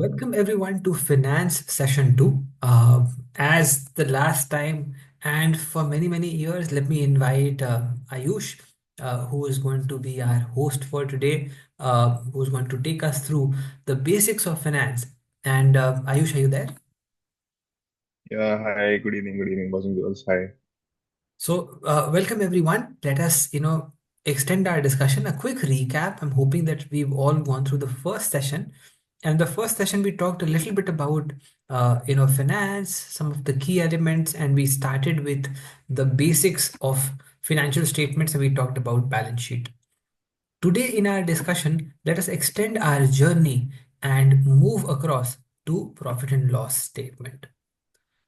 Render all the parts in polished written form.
Welcome everyone to Finance Session 2. As the last time and for many, many years, let me invite Ayush, who is going to be our host for today, who's going to take us through the basics of finance. And Ayush, are you there? Yeah, hi, good evening, boys and girls. Hi. So, welcome everyone. Let us, extend our discussion. A quick recap. I'm hoping that we've all gone through the first session. And the first session, we talked a little bit about, finance, some of the key elements, and we started with the basics of financial statements, and we talked about balance sheet. Today, in our discussion, let us extend our journey and move across to profit and loss statement.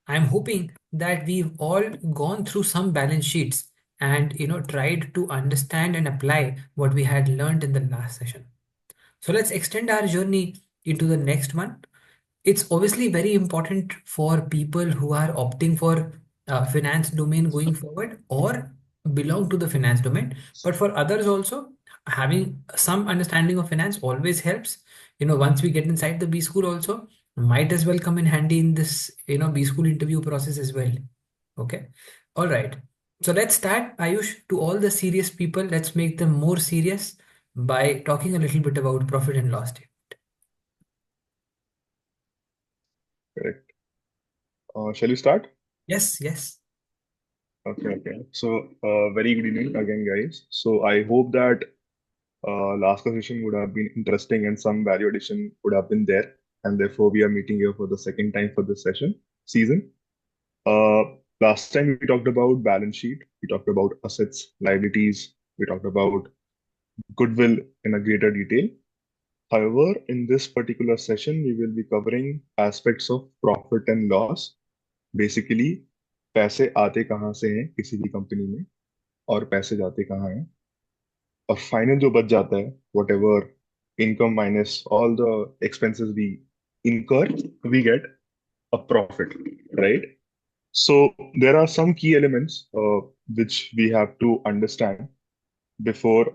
I'm hoping that we've all gone through some balance sheets and tried to understand and apply what we had learned in the last session. So let's extend our journey into the next one. It's obviously very important for people who are opting for finance domain going forward or belong to the finance domain. But for others also, having some understanding of finance always helps. Once we get inside the B school also, might as well come in handy in this, B school interview process as well. Okay. All right. So let's start, Ayush, to all the serious people. Let's make them more serious by talking a little bit about profit and loss. Correct. Shall we start? Yes, yes. Okay. So, very good evening again, guys. So, I hope that last conversation would have been interesting and some value addition would have been there. And therefore, we are meeting here for the second time for this season. Uh, Last time we talked about balance sheet, we talked about assets, liabilities, we talked about goodwill in a greater detail. However, in this particular session, we will be covering aspects of profit and loss. Basically पैसे आते कहाँ से हैं किसी भी company में और पैसे जाते कहाँ हैं और फाइनल जो बच जाता है whatever income minus all the expenses we incur we get a profit, right? So there are some key elements which we have to understand before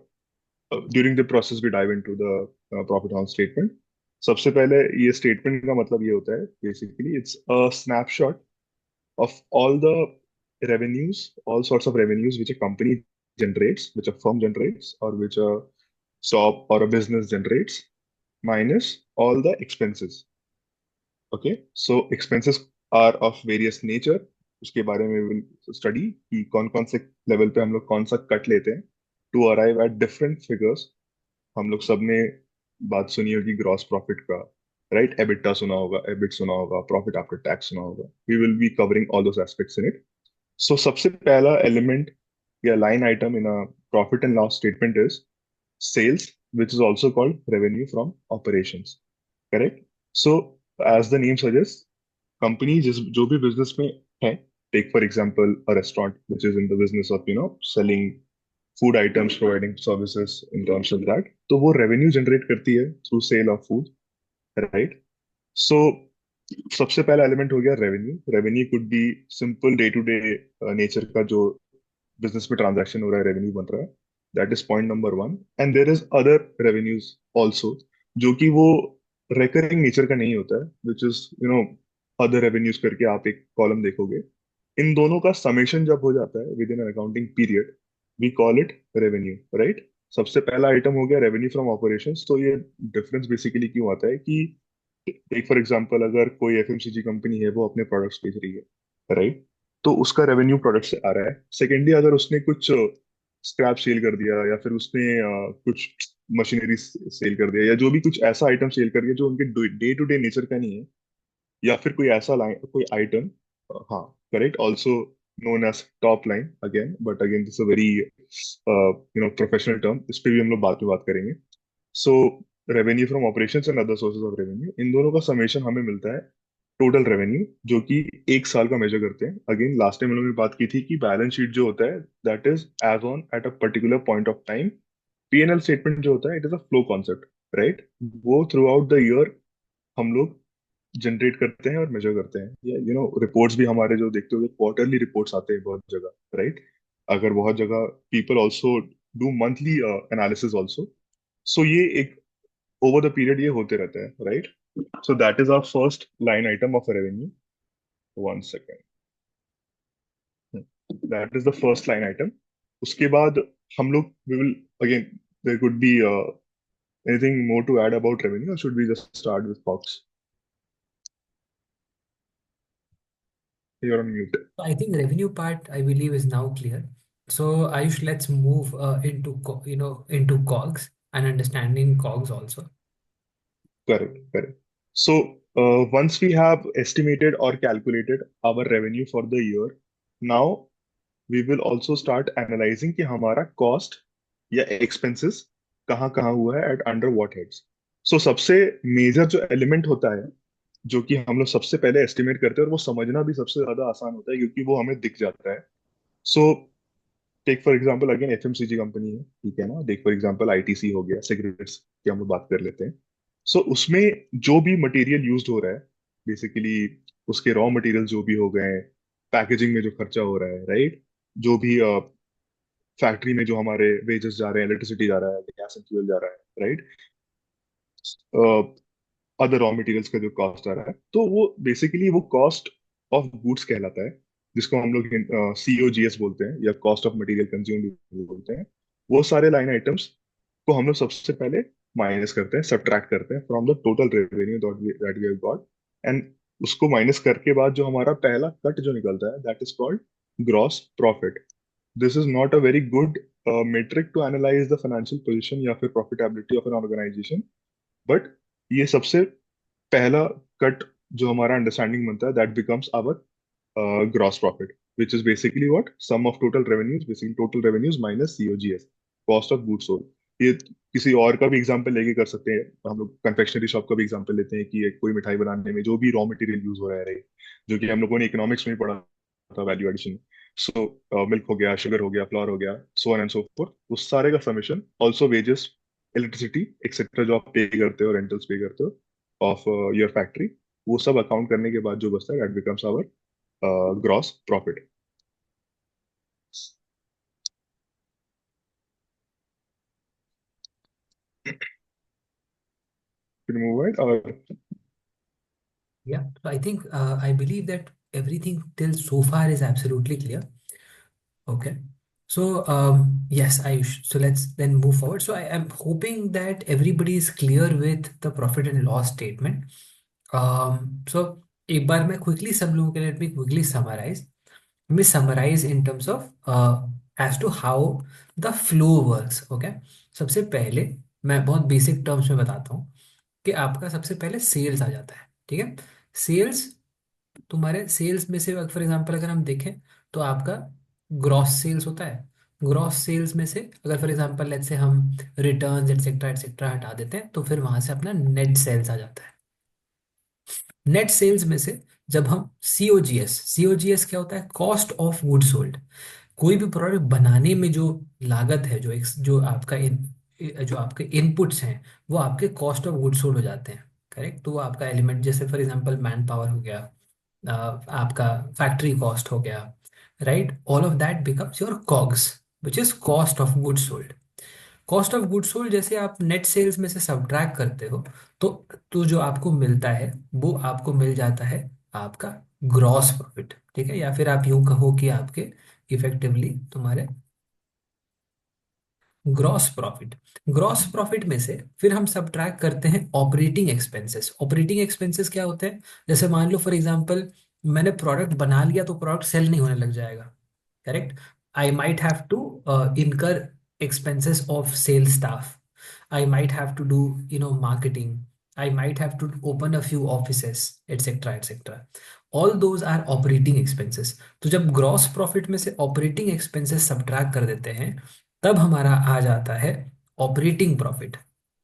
during the process we dive into the profit and loss statement. सबसे पहले ये statement का मतलब ये होता है basically it's a snapshot of all the revenues, all sorts of revenues which a company generates, which a firm generates, or which a shop or a business generates, minus all the expenses. Okay, so expenses are of various nature. उसके बारे में will study कि कौन कौन से level पे हम लोग कौन सा कट लेते हैं to arrive at different figures. हम लोग सबने बात सुनी होगी ग्रॉस प्रॉफिट का, राइट? एबिटा सुना होगा, एबिट सुना होगा, प्रॉफिट आफ्टर टैक्स सुना होगा. We will be covering all those aspects in it. So सबसे पहला एलिमेंट या line item in a profit and loss statement is sales, which is also called revenue from operations. Correct? So as the name suggests, company जिस जो भी business में है, take for example a restaurant which is in the business of selling food items, providing services in terms of that, तो वो revenue generate करती है through sale of food, right? So सबसे पहला एलिमेंट हो गया revenue. Revenue could be simple day to day nature का जो बिजनेस में ट्रांजैक्शन हो रहा है, रेवेन्यू बन रहा है. That is point number one. And there is other revenues also जो कि वो रेकरिंग नेचर का नहीं होता है, विच इज अदर रेवेन्यूज करके आप एक कॉलम देखोगे. इन दोनों का समेशन जब हो जाता है within accounting period, we call it revenue, right? सबसे पहला आइटम हो गया रेवेन्यू फ्रॉम ऑपरेशंस. तो ये डिफरेंस बेसिकली क्यों आता है कि एक फॉर एग्जांपल अगर कोई एफएमसीजी कंपनी है वो अपने प्रोडक्ट्स बेच रही है, राइट? तो उसका रेवेन्यू प्रोडक्ट से आ रहा है. सेकेंडली अगर उसने कुछ स्क्रैप सेल कर दिया या फिर उसने कुछ मशीनरी सेल कर दिया या जो भी कुछ ऐसा आइटम सेल कर दिया जो उनके डे टू डे नेचर का नहीं है, या फिर कोई ऐसा लाइन कोई आइटम, हाँ, correct, also known as top line again, but again this a very professional term. इस पे भी हम लोग बाद में बात करेंगे. So revenue from operations and other sources of revenue, इन दोनों का समेशन हमें मिलता है टोटल रेवेन्यू, जो कि एक साल का मेजर करते हैं. अगेन लास्ट टाइम हम लोगों ने बात की थी कि बैलेंस शीट जो होता है that is as on at a particular point of time. PNL statement जो होता है it is a flow concept, right? वो थ्रू आउट द ईयर हम लोग जनरेट करते हैं और मेजर करते हैं. रिपोर्ट्स भी हमारे जो देखते हो क्वार्टरली रिपोर्ट्स आते हैं बहुत जगह, राइट? अगर बहुत जगह people also do monthly analysis also. So ये एक ओवर द पीरियड ये होते रहता है, right? So that is our first line item of revenue. One second. That is the first line item. उसके बाद हम लोग we will again, there could be anything more to add about revenue, और should we just start with cost? You are on mute. I think revenue part, I believe, is now clear. So Ayush, let's move into into COGS and understanding COGS also. Correct, correct. So once we have estimated or calculated our revenue for the year, now we will also start analyzing कि हमारा cost या expenses कहाँ कहाँ हुआ है at under what heads. So सबसे major जो element होता है, जो कि हम लोग सबसे पहले estimate करते हैं, और वो समझना भी सबसे ज्यादा आसान होता है क्योंकि वो हमें दिख जाता है. So take for example again FMCG company है, ठीक है ना? टेक फॉर एग्जांपल आईटीसी हो गया, सिगरेट्स की हम लोग बात कर लेते हैं. सो उसमें जो भी मटेरियल यूज्ड हो रहा है, बेसिकली उसके रॉ मटेरियल जो भी हो गए, पैकेजिंग में जो खर्चा हो रहा है, राइट? जो भी फैक्ट्री में जो हमारे वेजेस जा रहे हैं, इलेक्ट्रिसिटी जा रहा है, गैस एंड फ्यूल जा रहा है, राइट? अदर रॉ मटेरियल्स का जो कॉस्ट आ रहा है, तो वो बेसिकली वो कॉस्ट ऑफ गुड्स कहलाता है, जिसको हम लोग सीओजीएस बोलते हैं या कॉस्ट ऑफ मटेरियल कंज्यूम्ड बोलते हैं. वो सारे लाइन आइटम्स को हम लोग सबसे पहले माइनस करते हैं, सब्ट्रैक्ट करते हैं from the total revenue that we have got. And उसको माइनस करके बाद जो हमारा पहला कट जो निकलता है, that is called gross profit. This is not a very good metric to analyse the financial position या फिर profitability of an organisation, but ये सबसे पहला कट जो हमारा अंडरस्टैंडिंग बनता है, that becomes our gross profit, which is basically what sum of total revenues, basically total revenues minus COGS, cost of goods sold. ये किसी और का भी एग्जांपल लेके कर सकते हैं. हम लोग कन्फेक्शनरी शॉप का भी एग्जांपल लेते हैं कि कोई मिठाई बनाने में जो भी रॉ मटेरियल यूज हो रहा है, right? जो कि हम लोगों ने इकोनॉमिक्स में पढ़ा था, वैल्यू एडिशन. सो मिल्क हो गया, शुगर हो गया, फ्लोर हो गया, सो ऑन एंड सो फोर्थ, उस सारे का summation, also wages, electricity etcetera जो आप पे करते हो, रेंटल्स पे करते हो ऑफ योर फैक्ट्री, वो सब अकाउंट करने के बाद जो बचता है, that becomes our gross profit. Remove it or Yeah. So I think I believe that everything till so far is absolutely clear. Okay. So, yes, Ayush. So let's then move forward. So I am hoping that everybody is clear with the profit and loss statement. So एक बार मैं quickly सब लोगों के लिए let me quickly summarize. Let me summarize in terms of as to how the flow works. Okay. सबसे पहले मैं बहुत बेसिक टर्म्स में बताता हूँ कि आपका सबसे पहले सेल्स आ जाता है, ठीक है? सेल्स, तुम्हारे सेल्स में से फॉर एग्जांपल अगर हम देखें तो आपका ग्रॉस सेल्स होता है. ग्रॉस सेल्स में से अगर फॉर एग्जांपल लेट्स से हम रिटर्न्स एटसेट्रा एटसेट्रा हटा देते हैं तो फिर वहां से अपना नेट सेल्स आ जाता है. नेट सेल्स में से जब हम सीओजीएस, सीओजीएस क्या होता है? Cost of good sold. कोई भी प्रोडक्ट बनाने में जो लागत है, जो आपके इनपुट्स हैं, वो आपके कॉस्ट ऑफ गुड सोल्ड हो जाते हैं. करेक्ट. तो वो आपका एलिमेंट, जैसे फॉर एग्जांपल मैन पावर हो गया, आपका फैक्ट्री कॉस्ट हो गया, right? All of that becomes your COGS, which is cost of good sold. Cost of good sold जैसे आप नेट सेल्स में से सब्ट्रैक्ट करते हो, तो जो आपको मिलता है वो आपको मिल जाता है आपका ग्रॉस प्रॉफिट, ठीक है? या फिर आप यूं कहो कि आपके इफेक्टिवली तुम्हारे ग्रॉस प्रॉफिट. ग्रॉस प्रॉफिट में से फिर हम सब्ट्रैक्ट करते हैं ऑपरेटिंग एक्सपेंसेस. ऑपरेटिंग एक्सपेंसेस क्या होते हैं? जैसे मान लो फॉर एग्जांपल मैंने प्रोडक्ट बना लिया तो प्रोडक्ट सेल नहीं होने लग जाएगा. Correct. I might have to incur expenses of sales staff. I might have to do marketing. I might have to open a few offices, etc etc. All those are operating expenses. तो जब gross profit में से operating expenses subtract कर देते हैं तब हमारा आ जाता है ऑपरेटिंग प्रॉफिट.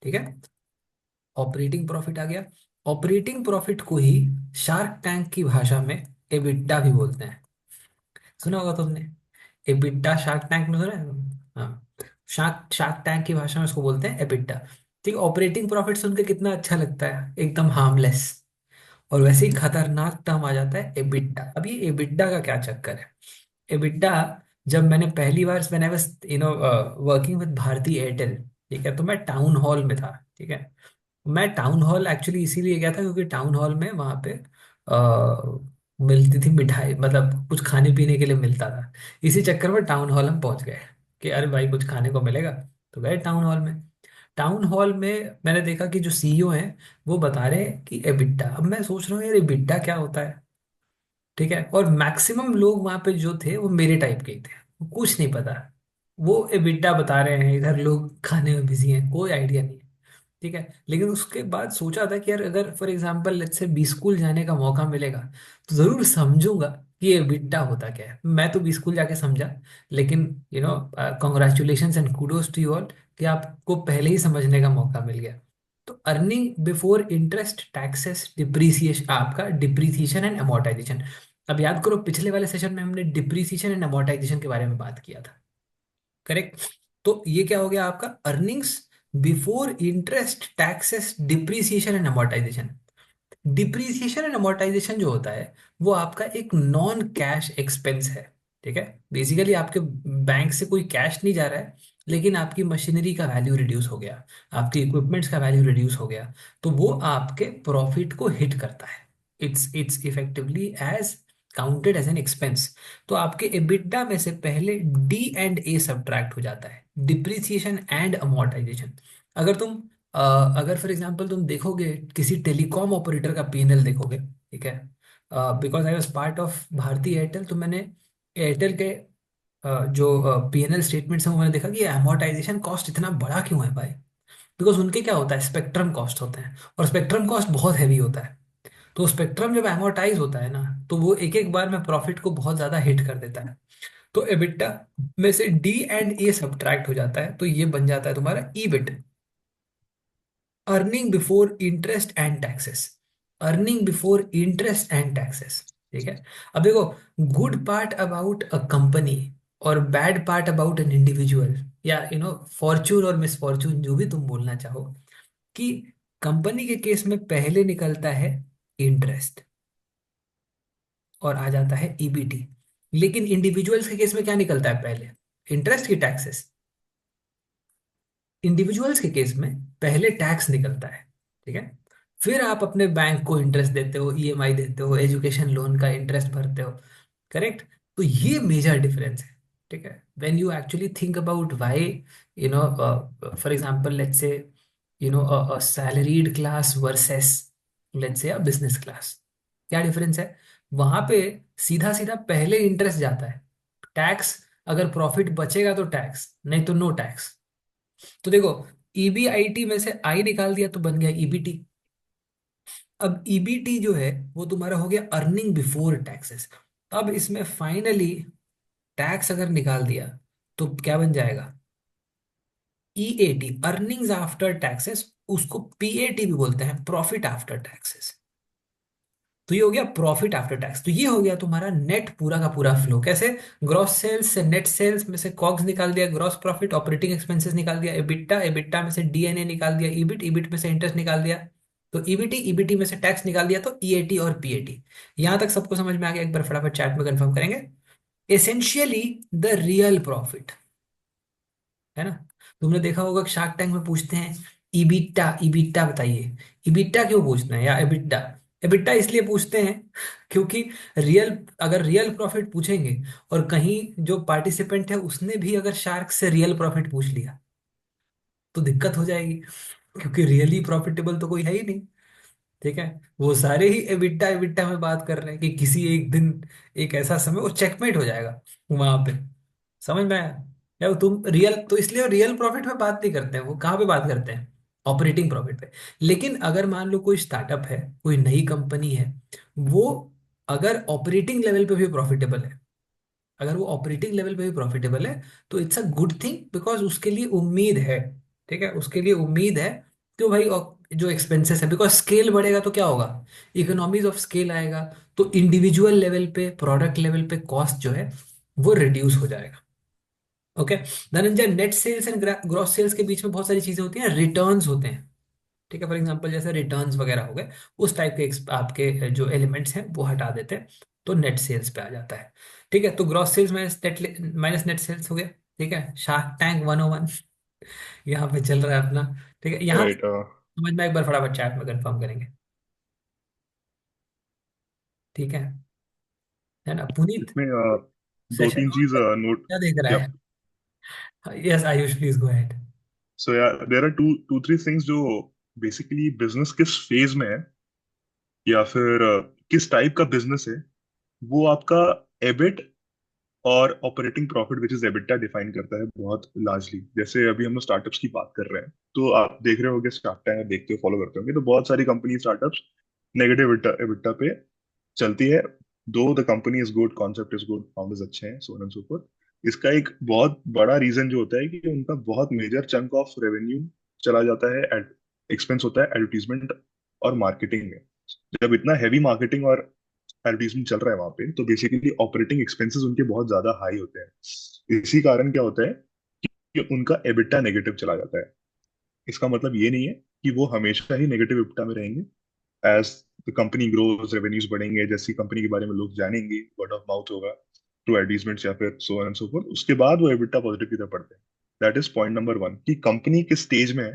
ठीक है. ऑपरेटिंग प्रॉफिट आ गया. ऑपरेटिंग प्रॉफिट को ही शार्क टैंक की भाषा में एबिटा भी बोलते हैं. सुना होगा तुमने एबिटा, शार्क टैंक में सुना है? हाँ. शार्क शार्क टैंक की भाषा में उसको बोलते हैं एबिटा. ठीक. ऑपरेटिंग प्रॉफिट सुन के कितना अच्छा लगता है, एकदम हार्मलेस. और वैसे ही खतरनाक टर्म आ जाता है एबिटा. अब ये एबिटा का क्या चक्कर है? एबिटा, जब मैंने पहली बार when I was working with Bharti Airtel, ठीक है, तो मैं टाउन हॉल में था, ठीक है. मैं टाउन हॉल एक्चुअली इसीलिए गया था क्योंकि टाउन हॉल में वहाँ पे मिलती थी मिठाई, मतलब कुछ खाने पीने के लिए मिलता था। इसी चक्कर में टाउन हॉल हम पहुंच गए कि अरे भाई कुछ खाने को मिलेगा। तो गए टाउन हॉल में। टाउन हॉल में मैंने देखा कि जो सीईओ हैं वो बता रहे हैं कि एबिटा। अब मैं सोच रहा हूँ यार एबिटा क्या होता है। ठीक है, और मैक्सिमम लोग वहां पे जो थे वो मेरे टाइप के ही थे, वो कुछ नहीं पता। वो एबिटा बता रहे हैं, इधर लोग खाने में बिजी हैं, कोई आइडिया नहीं। ठीक है, लेकिन उसके बाद सोचा था कि यार अगर for example let's say B school जाने का मौका मिलेगा तो जरूर समझूंगा कि ये बिट्टा होता क्या है। मैं तो बी स्कूल जाके समझा, लेकिन congratulations and kudos to you all कि आपको पहले ही समझने का मौका मिल गया। तो earning before interest taxes depreciation, आपका डिप्रीसिएशन एंड अमोर्टाइजेशन। अब याद करो पिछले वाले सेशन में हमने डिप्रीसिएशन एंड अमोर्टाइजेशन के बारे में बात किया था, करेक्ट? तो ये क्या हो गया आपका earnings before interest taxes depreciation and amortisation. Depreciation and amortisation जो होता है वो आपका एक नॉन कैश एक्सपेंस है। ठीक है, बेसिकली आपके बैंक से कोई कैश नहीं जा रहा है, लेकिन आपकी मशीनरी का वैल्यू रिड्यूस हो गया, आपकी इक्विपमेंट्स का वैल्यू रिड्यूस हो गया, तो वो आपके प्रॉफिट को हिट करता है। It's effectively as counted as an expense. तो आपके एबिटा में से पहले डी एंड ए सब्ट्रैक्ट हो जाता है, डिप्रिसिएशन एंड अमोर्टाइजेशन। अगर तुम अ, अगर फॉर एग्जांपल तुम देखोगे किसी टेलीकॉम ऑपरेटर का पीएनएल देखोगे, ठीक है, because I was part of Bharti Airtel, तो मैंने एयरटेल के जो पीएनएल स्टेटमेंट्स हैं वो मैंने देखा कि अमोर्टाइजेशन कॉस्ट इतना बड़ा क्यों है भाई। बिकॉज उनके क्या होता है, स्पेक्ट्रम कॉस्ट होते हैं, और स्पेक्ट्रम कॉस्ट बहुत हैवी होता है। तो स्पेक्ट्रम जब एमोर्टाइज होता है ना, तो वो एक एक बार में प्रॉफिट को बहुत ज्यादा हिट कर देता है। तो एबिटा में से डी एंड ए सब्ट्रैक्ट हो जाता है, तो ये बन जाता है तुम्हारा EBIT, earning before interest and taxes. Earning before interest and taxes. ठीक है। अब देखो, good part about a company और bad part about an individual, या फॉर्चून और मिसफॉर्चून जो भी तुम बोलना चाहो, कि कंपनी के केस में पहले निकलता है इंटरेस्ट और आ जाता है ईबीटी, लेकिन इंडिविजुअल्स के केस में क्या निकलता है पहले, इंटरेस्ट की टैक्सेस। इंडिविजुअल्स के केस में पहले टैक्स निकलता है, ठीक है, फिर आप अपने बैंक को इंटरेस्ट देते हो, ईएमआई देते हो, एजुकेशन लोन का इंटरेस्ट भरते हो, करेक्ट? तो ये मेजर डिफरेंस है। ठीक है, when you actually think about why, for example let's से अ salaried class versus let's say a business class, क्या डिफरेंस है वहां पे? सीधा सीधा पहले इंटरेस्ट जाता है, टैक्स, अगर प्रॉफिट बचेगा तो टैक्स, नहीं तो नो टैक्स। तो देखो, ईबीआईटी में से आई निकाल दिया तो बन गया ईबीटी। अब ईबीटी जो है वो तुम्हारा हो गया अर्निंग बिफोर टैक्सेस। अब इसमें फाइनली टैक्स अगर निकाल दिया तो क्या बन जाएगा, ईएटी, अर्निंग्स आफ्टर टैक्सेस। उसको पीएटी भी बोलते हैं, प्रॉफिट आफ्टर टैक्सेस। तो ये हो गया प्रॉफिट आफ्टर टैक्स। तो ये हो गया तुम्हारा नेट पूरा का पूरा फ्लो। कैसे? ग्रॉस सेल्स से, नेट सेल्स में से कॉग्स निकाल दिया, ग्रॉस प्रॉफिट, ऑपरेटिंग एक्सपेंसेस निकाल दिया, एबिटा, एबिटा में से डीएनए निकाल दिया, ईबिट, ईबिट में से इंटरेस्ट निकाल दिया, तो ईबीटी, ईबीटी में से टैक्स निकाल दिया, तो ईएटी और पीएटी। यहां तक सबको समझ में आ गया? एक बार फटाफट चैट में कंफर्म करेंगे। एसेंशियली द रियल प्रॉफिट, है ना? तुमने देखा होगा कि शार्क टैंक में पूछते हैं इबिटा, इबिटा बताइए। इबिटा क्यों पूछना है, या एबिटा? एबिटा इसलिए पूछते हैं क्योंकि रियल, अगर रियल प्रॉफिट पूछेंगे और कहीं जो पार्टिसिपेंट है उसने भी अगर शार्क से रियल प्रॉफिट पूछ लिया तो दिक्कत हो जाएगी, क्योंकि रियली प्रॉफिटेबल तो कोई है ही नहीं। ठीक है, वो सारे ही एबिटा एबिटा में बात कर रहे हैं कि किसी एक दिन, एक ऐसा समय वो चेकमेट हो जाएगा वहां पे। समझ में आया? या तुम रियल, तो इसलिए रियल प्रॉफिट पे बात नहीं करते हैं, वो कहाँ पे बात करते हैं, ऑपरेटिंग प्रॉफिट पे। लेकिन अगर मान लो कोई स्टार्टअप है, कोई नई कंपनी है, वो अगर ऑपरेटिंग लेवल पे भी प्रॉफिटेबल है, अगर वो ऑपरेटिंग लेवल पे भी प्रॉफिटेबल है, तो it's a good thing, because उसके लिए उम्मीद है। ठीक है, उसके लिए उम्मीद है कि भाई जो एक्सपेंसेस है, बिकॉज स्केल बढ़ेगा तो क्या होगा, इकोनॉमीज ऑफ स्केल आएगा, तो इंडिविजुअल लेवल पे, प्रोडक्ट लेवल पे कॉस्ट जो है वो रिड्यूस हो जाएगा। Okay. Dhananjay, net sales and gross sales के बीच में बहुत सारी चीजें होती हैं, रिटर्न्स होते हैं। ठीक है, फॉर एग्जांपल जैसे रिटर्न्स वगैरह हो गए, उस टाइप के आपके जो एलिमेंट्स हैं वो हटा देते हैं, तो नेट सेल्स पे आ जाता है। ठीक है, तो gross sales minus net sales हो गया। ठीक है, शार्क टैंक 101 यहाँ पे चल रहा है अपना। ठीक है, यहाँ राइट। समझ में, एक बार फटाफट चैट में कंफर्म करेंगे। ठीक है ना पुनीत? इसमें दो सेशन तीन ऑन चीज है, नोट। क्या देख रहा या है? Yes Ayush, please go ahead. So yeah there are two three things जो बेसिकली बिजनेस किस फेज में है या फिर किस टाइप का बिजनेस है, वो आपका एबिट और operating profit which is EBITDA define करता है बहुत लार्जली। जैसे अभी हम लोग स्टार्टअप्स की बात कर रहे हैं, तो आप देख रहे होंगे, स्टार्ट टाइम देखते हो, फॉलो करते होंगे, तो बहुत सारी कंपनी स्टार्टअप्स नेगेटिव एबिटा पे चलती है। दो the company is good, concept is good, founders अच्छे हैं, सो ऑन एंड सो फोर्थ। इसका एक बहुत बड़ा रीजन जो होता है कि उनका बहुत मेजर चंक ऑफ रेवेन्यू चला जाता है, एक्सपेंस होता है एडवर्टीजमेंट और मार्केटिंग में। जब इतना हैवी मार्केटिंग और एडवर्टीजमेंट चल रहा है वहां पे, तो बेसिकली ऑपरेटिंग एक्सपेंसेस उनके बहुत ज्यादा हाई होते हैं। इसी कारण क्या होता है कि उनका एबिटा नेगेटिव चला जाता है। इसका मतलब ये नहीं है कि वो हमेशा ही नेगेटिव एबिटा में रहेंगे। As the company grows, revenues बढ़ेंगे, जैसी कंपनी के बारे में लोग जानेंगे, वर्ड ऑफ माउथ होगा थ्रू एडवर्टीजमेंट्स या फिर so on and so forth, उसके बाद वो एबिटा पॉजिटिव की तरफ बढ़ते हैं। That is point number one, कि कंपनी किस स्टेज में है।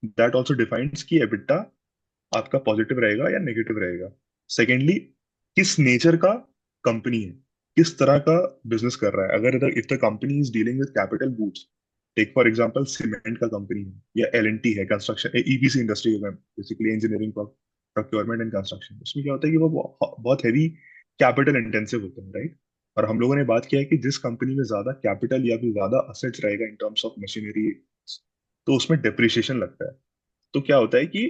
दैट ऑल्सो डिफाइंस कि एबिटा आपका पॉजिटिव रहेगा या नेगेटिव रहेगा। सेकेंडली, किस नेचर का कंपनी है, किस तरह का बिजनेस कर रहा है। अगर इधर if the company is dealing with capital goods, take for example cement का कंपनी है या एल&टी है, कंस्ट्रक्शन ईपीसी इंडस्ट्री है, basically engineering, procurement and construction, उसमें क्या होता है कि वो बहुत हैवी कैपिटल इंटेंसिव होते हैं, राइट। और हम लोगों ने बात किया है कि जिस कंपनी में ज्यादा कैपिटल या फिर ज्यादा असेट्स रहेगा इन टर्म्स ऑफ मशीनरी, तो उसमें डेप्रिसिएशन लगता है। तो क्या होता है कि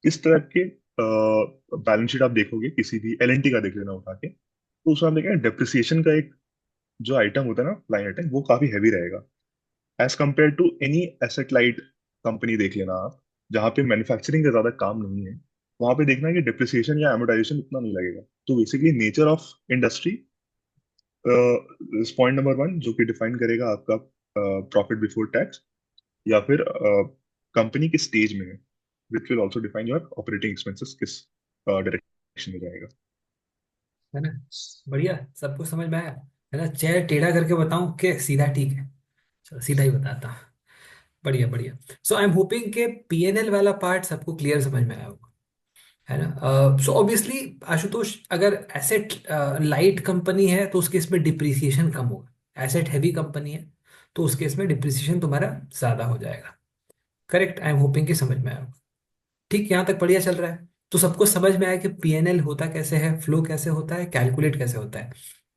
इस तरह के बैलेंस शीट आप देखोगे, किसी भी एल&टी का देख लेना उठा के, तो उसमें आप देखेंगे डेप्रिसिएशन का एक जो आइटम होता है ना, लाइन आइटम, वो काफी हैवी रहेगा as compare to any asset light company. देख लेना आप, जहाँ पे मैन्युफैक्चरिंग का ज्यादा काम नहीं है, वहां पे देखना कि डिप्रिसिएशन या एमोटाइजेशन इतना नहीं लगेगा। तो basically nature of industry point number one, जो कि डिफाइन करेगा आपका प्रॉफिट बिफोर टैक्स, या फिर कंपनी किस स्टेज में है, which will also define your operating expenses किस डायरेक्शन में जाएगा। है ना? बढ़िया, सब कुछ समझ में आया। है ना? चेहरा टेढ़ा करके बताऊं कि सीधा? ठीक है, चलो सीधा ही बताता हूँ। बढ़िया बढ़िया। सो आई एम होपिंग के पीएनएल वाला पार्ट सबको क्लियर समझ में आया होगा। है ना? सो ऑब्वियसली आशुतोष, अगर एसेट लाइट कंपनी है तो उसके इसमें डिप्रिसिएशन कम होगा, एसेट हैवी कंपनी है तो उसके इसमें डिप्रिसिएशन तुम्हारा ज्यादा हो जाएगा। करेक्ट? आई एम होपिंग कि समझ में आया होगा। ठीक, यहाँ तक बढ़िया चल रहा है। तो सबको समझ में आया कि पीएनएल होता कैसे है, फ्लो कैसे होता है, कैलकुलेट कैसे होता है।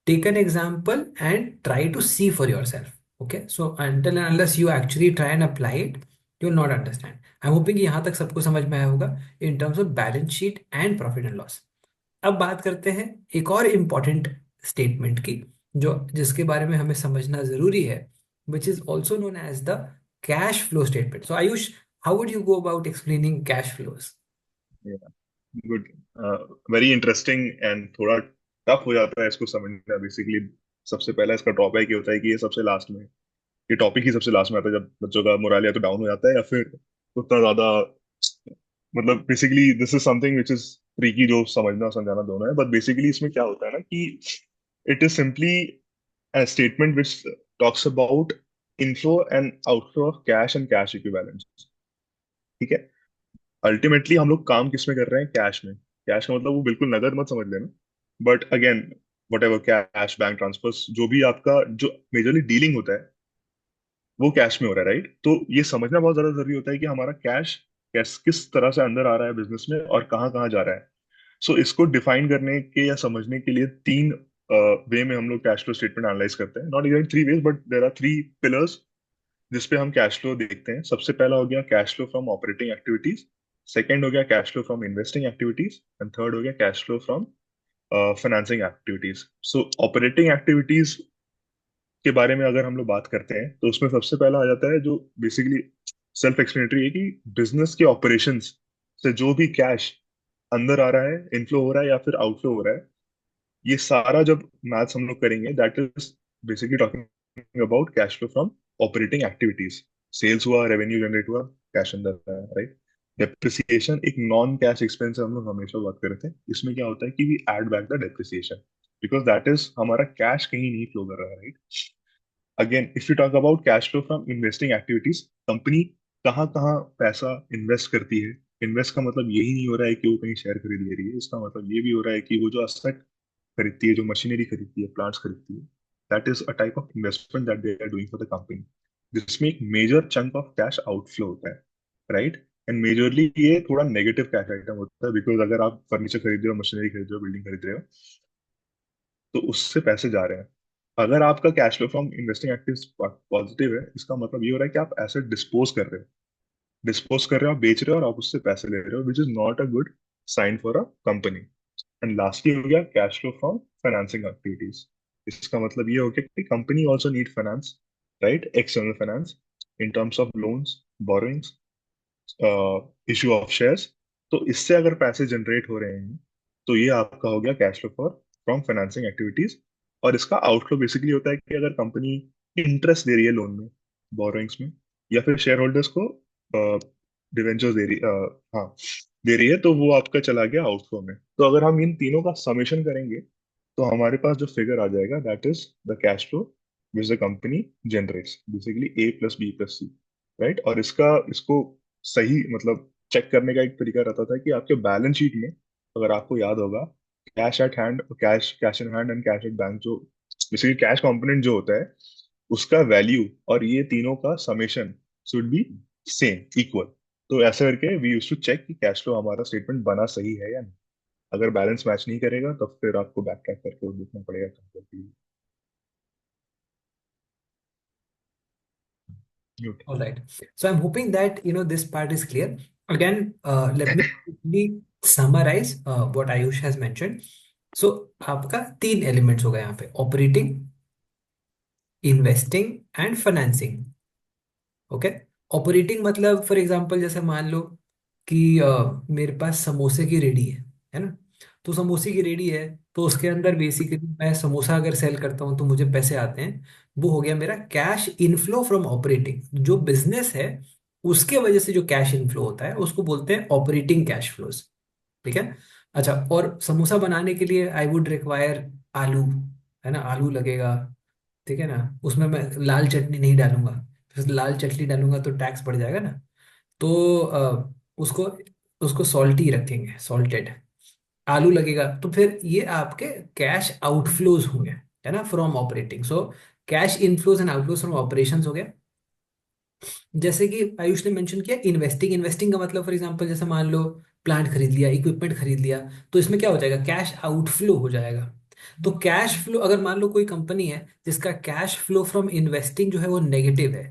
Take an example and try to see for yourself. Okay, so until and unless you actually try and apply it, you will not understand. I am hopping कि यहाँ तक सबको समझ में आया होगा इन terms of balance sheet and profit and loss. अब बात करते हैं एक और इम्पॉर्टेंट स्टेटमेंट की, जो जिसके बारे में हमें समझना जरूरी है, which is also known as the cash flow statement. So Ayush, how would you go about explaining cash flows? Good, very interesting and थोड़ा टफ हो जाता है इसको समझना। बेसिकली सबसे पहला इसका ड्रॉबैक ये होता है कि ये सबसे लास्ट में, ये टॉपिक ही सबसे लास्ट में आता है, जब बच्चों का मोराल या तो डाउन हो जाता है या फिर उतना ज्यादा, मतलब basically this is something which is tricky, जो समझना समझाना दोनों है। बट बेसिकली इसमें क्या होता है ना कि it is simply a statement which talks about inflow and outflow of cash and cash equivalents। ठीक है, अल्टीमेटली हम लोग काम किस में कर रहे हैं? कैश में। कैश का मतलब वो बिल्कुल नगद मत समझ लेना, but again whatever, cash, bank transfers, जो भी आपका जो मेजरली डीलिंग होता है, वो कैश में हो रहा है, राइट। तो ये समझना बहुत ज्यादा जरूरी होता है कि हमारा कैश कैश किस तरह से अंदर आ रहा है बिजनेस में और कहाँ कहाँ जा रहा है। सो इसको डिफाइन करने के या समझने के लिए तीन वे में हम लोग कैश फ्लो स्टेटमेंट एनालाइज करते हैं। Not exactly three ways, but there are three pillars जिसपे हम कैश फ्लो देखते हैं। सबसे पहला हो गया cash flow from operating activities, second हो गया cash flow from investing activities, and third हो गया cash flow from financing activities. So operating activities के बारे में अगर हम लोग बात करते हैं, तो उसमें सबसे पहला आ जाता है जो बेसिकली सेल्फ एक्सप्लेनेटरी है, कि बिजनेस के ऑपरेशंस से जो भी कैश अंदर आ रहा है, इनफ्लो हो रहा है या फिर आउटफ्लो हो रहा है, ये सारा जब मैथ्स हम लोग करेंगे, that is basically talking about cash flow from operating activities. Sales हुआ, रेवेन्यू जनरेट हुआ, कैश अंदर आया, राइट। डेप्रिसिएशन एक नॉन कैश एक्सपेंस है, हम लोग हमेशा बात कर रहे थे। इसमें क्या होता है कि we add back the depreciation, because that is हमारा कैश कहीं नहीं फ्लो कर रहा है, right. Again if you talk about cash flow from investing activities, company कहाँ कहाँ पैसा इन्वेस्ट करती है, इन्वेस्ट का मतलब यही नहीं हो रहा है कि वो कहीं शेयर खरीद ले रही है, इसका मतलब ये भी हो रहा है कि वो जो असेट खरीदती है, जो मशीनरी खरीदती है, प्लांट्स खरीदती है, that is a type of investment that they are doing for the company, जिसमें एक major chunk of cash outflow होता है, राइट। एंड मेजरली ये थोड़ा नेगेटिव कैश आइटम होता है, बिकॉज अगर आप फर्नीचर खरीद रहे हो, मशीनरी खरीद रहे हो, बिल्डिंग खरीद रहे हो, तो उससे पैसे जा रहे हैं। अगर आपका cash flow from investing actives positive है, इसका मतलब ये हो रहा है कि आप एसेट डिस्पोज कर रहे हो, आप बेच रहे हो और आप उससे पैसे ले रहे हो, which is not a good sign for a company. And lastly हो गया cash flow from financing activities. इसका मतलब ये हो गया कि company also need finance, right, external finance in terms of loans, borrowings, issue of shares. तो इससे अगर पैसे जनरेट हो रहे हैं, तो ये आपका हो गया cash flow for from financing activities. और इसका आउटफ्लो बेसिकली होता है कि अगर कंपनी इंटरेस्ट दे रही है लोन में, बोरोइंग्स में, या फिर शेयर होल्डर्स को डिवेंचर्स दे रही, हाँ, दे रही है, तो वो आपका चला गया आउटफ्लो में। तो अगर हम इन तीनों का समेशन करेंगे, तो हमारे पास जो फिगर आ जाएगा, that is the cash flow which the company generates, basically A+B+C, right. और इसको सही मतलब चेक करने का एक तरीका रहता था कि आपके बैलेंस शीट में, अगर आपको याद होगा, cash at hand, cash cash in hand and cash at bank, जो बेसिकली कैश कंपोनेंट जो होता है, उसका वैल्यू और ये तीनों का summation should be same, equal. तो ऐसा करके वी यूज टू चेक कि कैश फ्लो हमारा स्टेटमेंट बना सही है या नहीं। अगर बैलेंस मैच नहीं करेगा, तो फिर आपको बैक ट्रैक करके वो देखना पड़ेगा comparatively. Good. All right. So I'm hoping that this part is clear. Again, let me quickly summarize what Ayush has mentioned. So आपका तीन एलिमेंट्स हो गए यहाँ पे: operating, investing and financing. Okay. Operating मतलब फॉर एग्जांपल जैसे मान लो कि मेरे पास समोसे की रेडी है ना। तो समोसे की रेडी है, तो उसके अंदर बेसिकली मैं समोसा अगर सेल करता हूँ तो मुझे पैसे आते हैं। वो हो गया मेरा कैश इनफ्लो फ्रॉम ऑपरेटिंग। जो बिजनेस है उसके वजह से जो कैश इनफ्लो होता है उसको बोलते हैं ऑपरेटिंग कैश फ्लोज। ठीक है। अच्छा, और समोसा बनाने के लिए आई वुड रिक्वायर आलू, है ना, आलू लगेगा। ठीक है ना। उसमें मैं लाल चटनी नहीं डालूंगा, फिर लाल चटनी डालूंगा तो टैक्स बढ़ जाएगा ना। तो उसको उसको सॉल्टी रखेंगे, सॉल्टेड। आलू लगेगा तो फिर ये आपके कैश आउटफ्लोज होंगे, है ना, from operating. So cash inflows and outflows from operations हो गया। जैसे कि आयुष ने मेंशन किया इन्वेस्टिंग। इन्वेस्टिंग का मतलब फॉर एग्जांपल जैसे मान लो प्लांट खरीद लिया, इक्विपमेंट खरीद लिया, तो इसमें क्या हो जाएगा, कैश आउटफ्लो हो जाएगा। तो कैश फ्लो, अगर मान लो कोई कंपनी है जिसका कैश फ्लो फ्रॉम इन्वेस्टिंग जो है वो नेगेटिव है,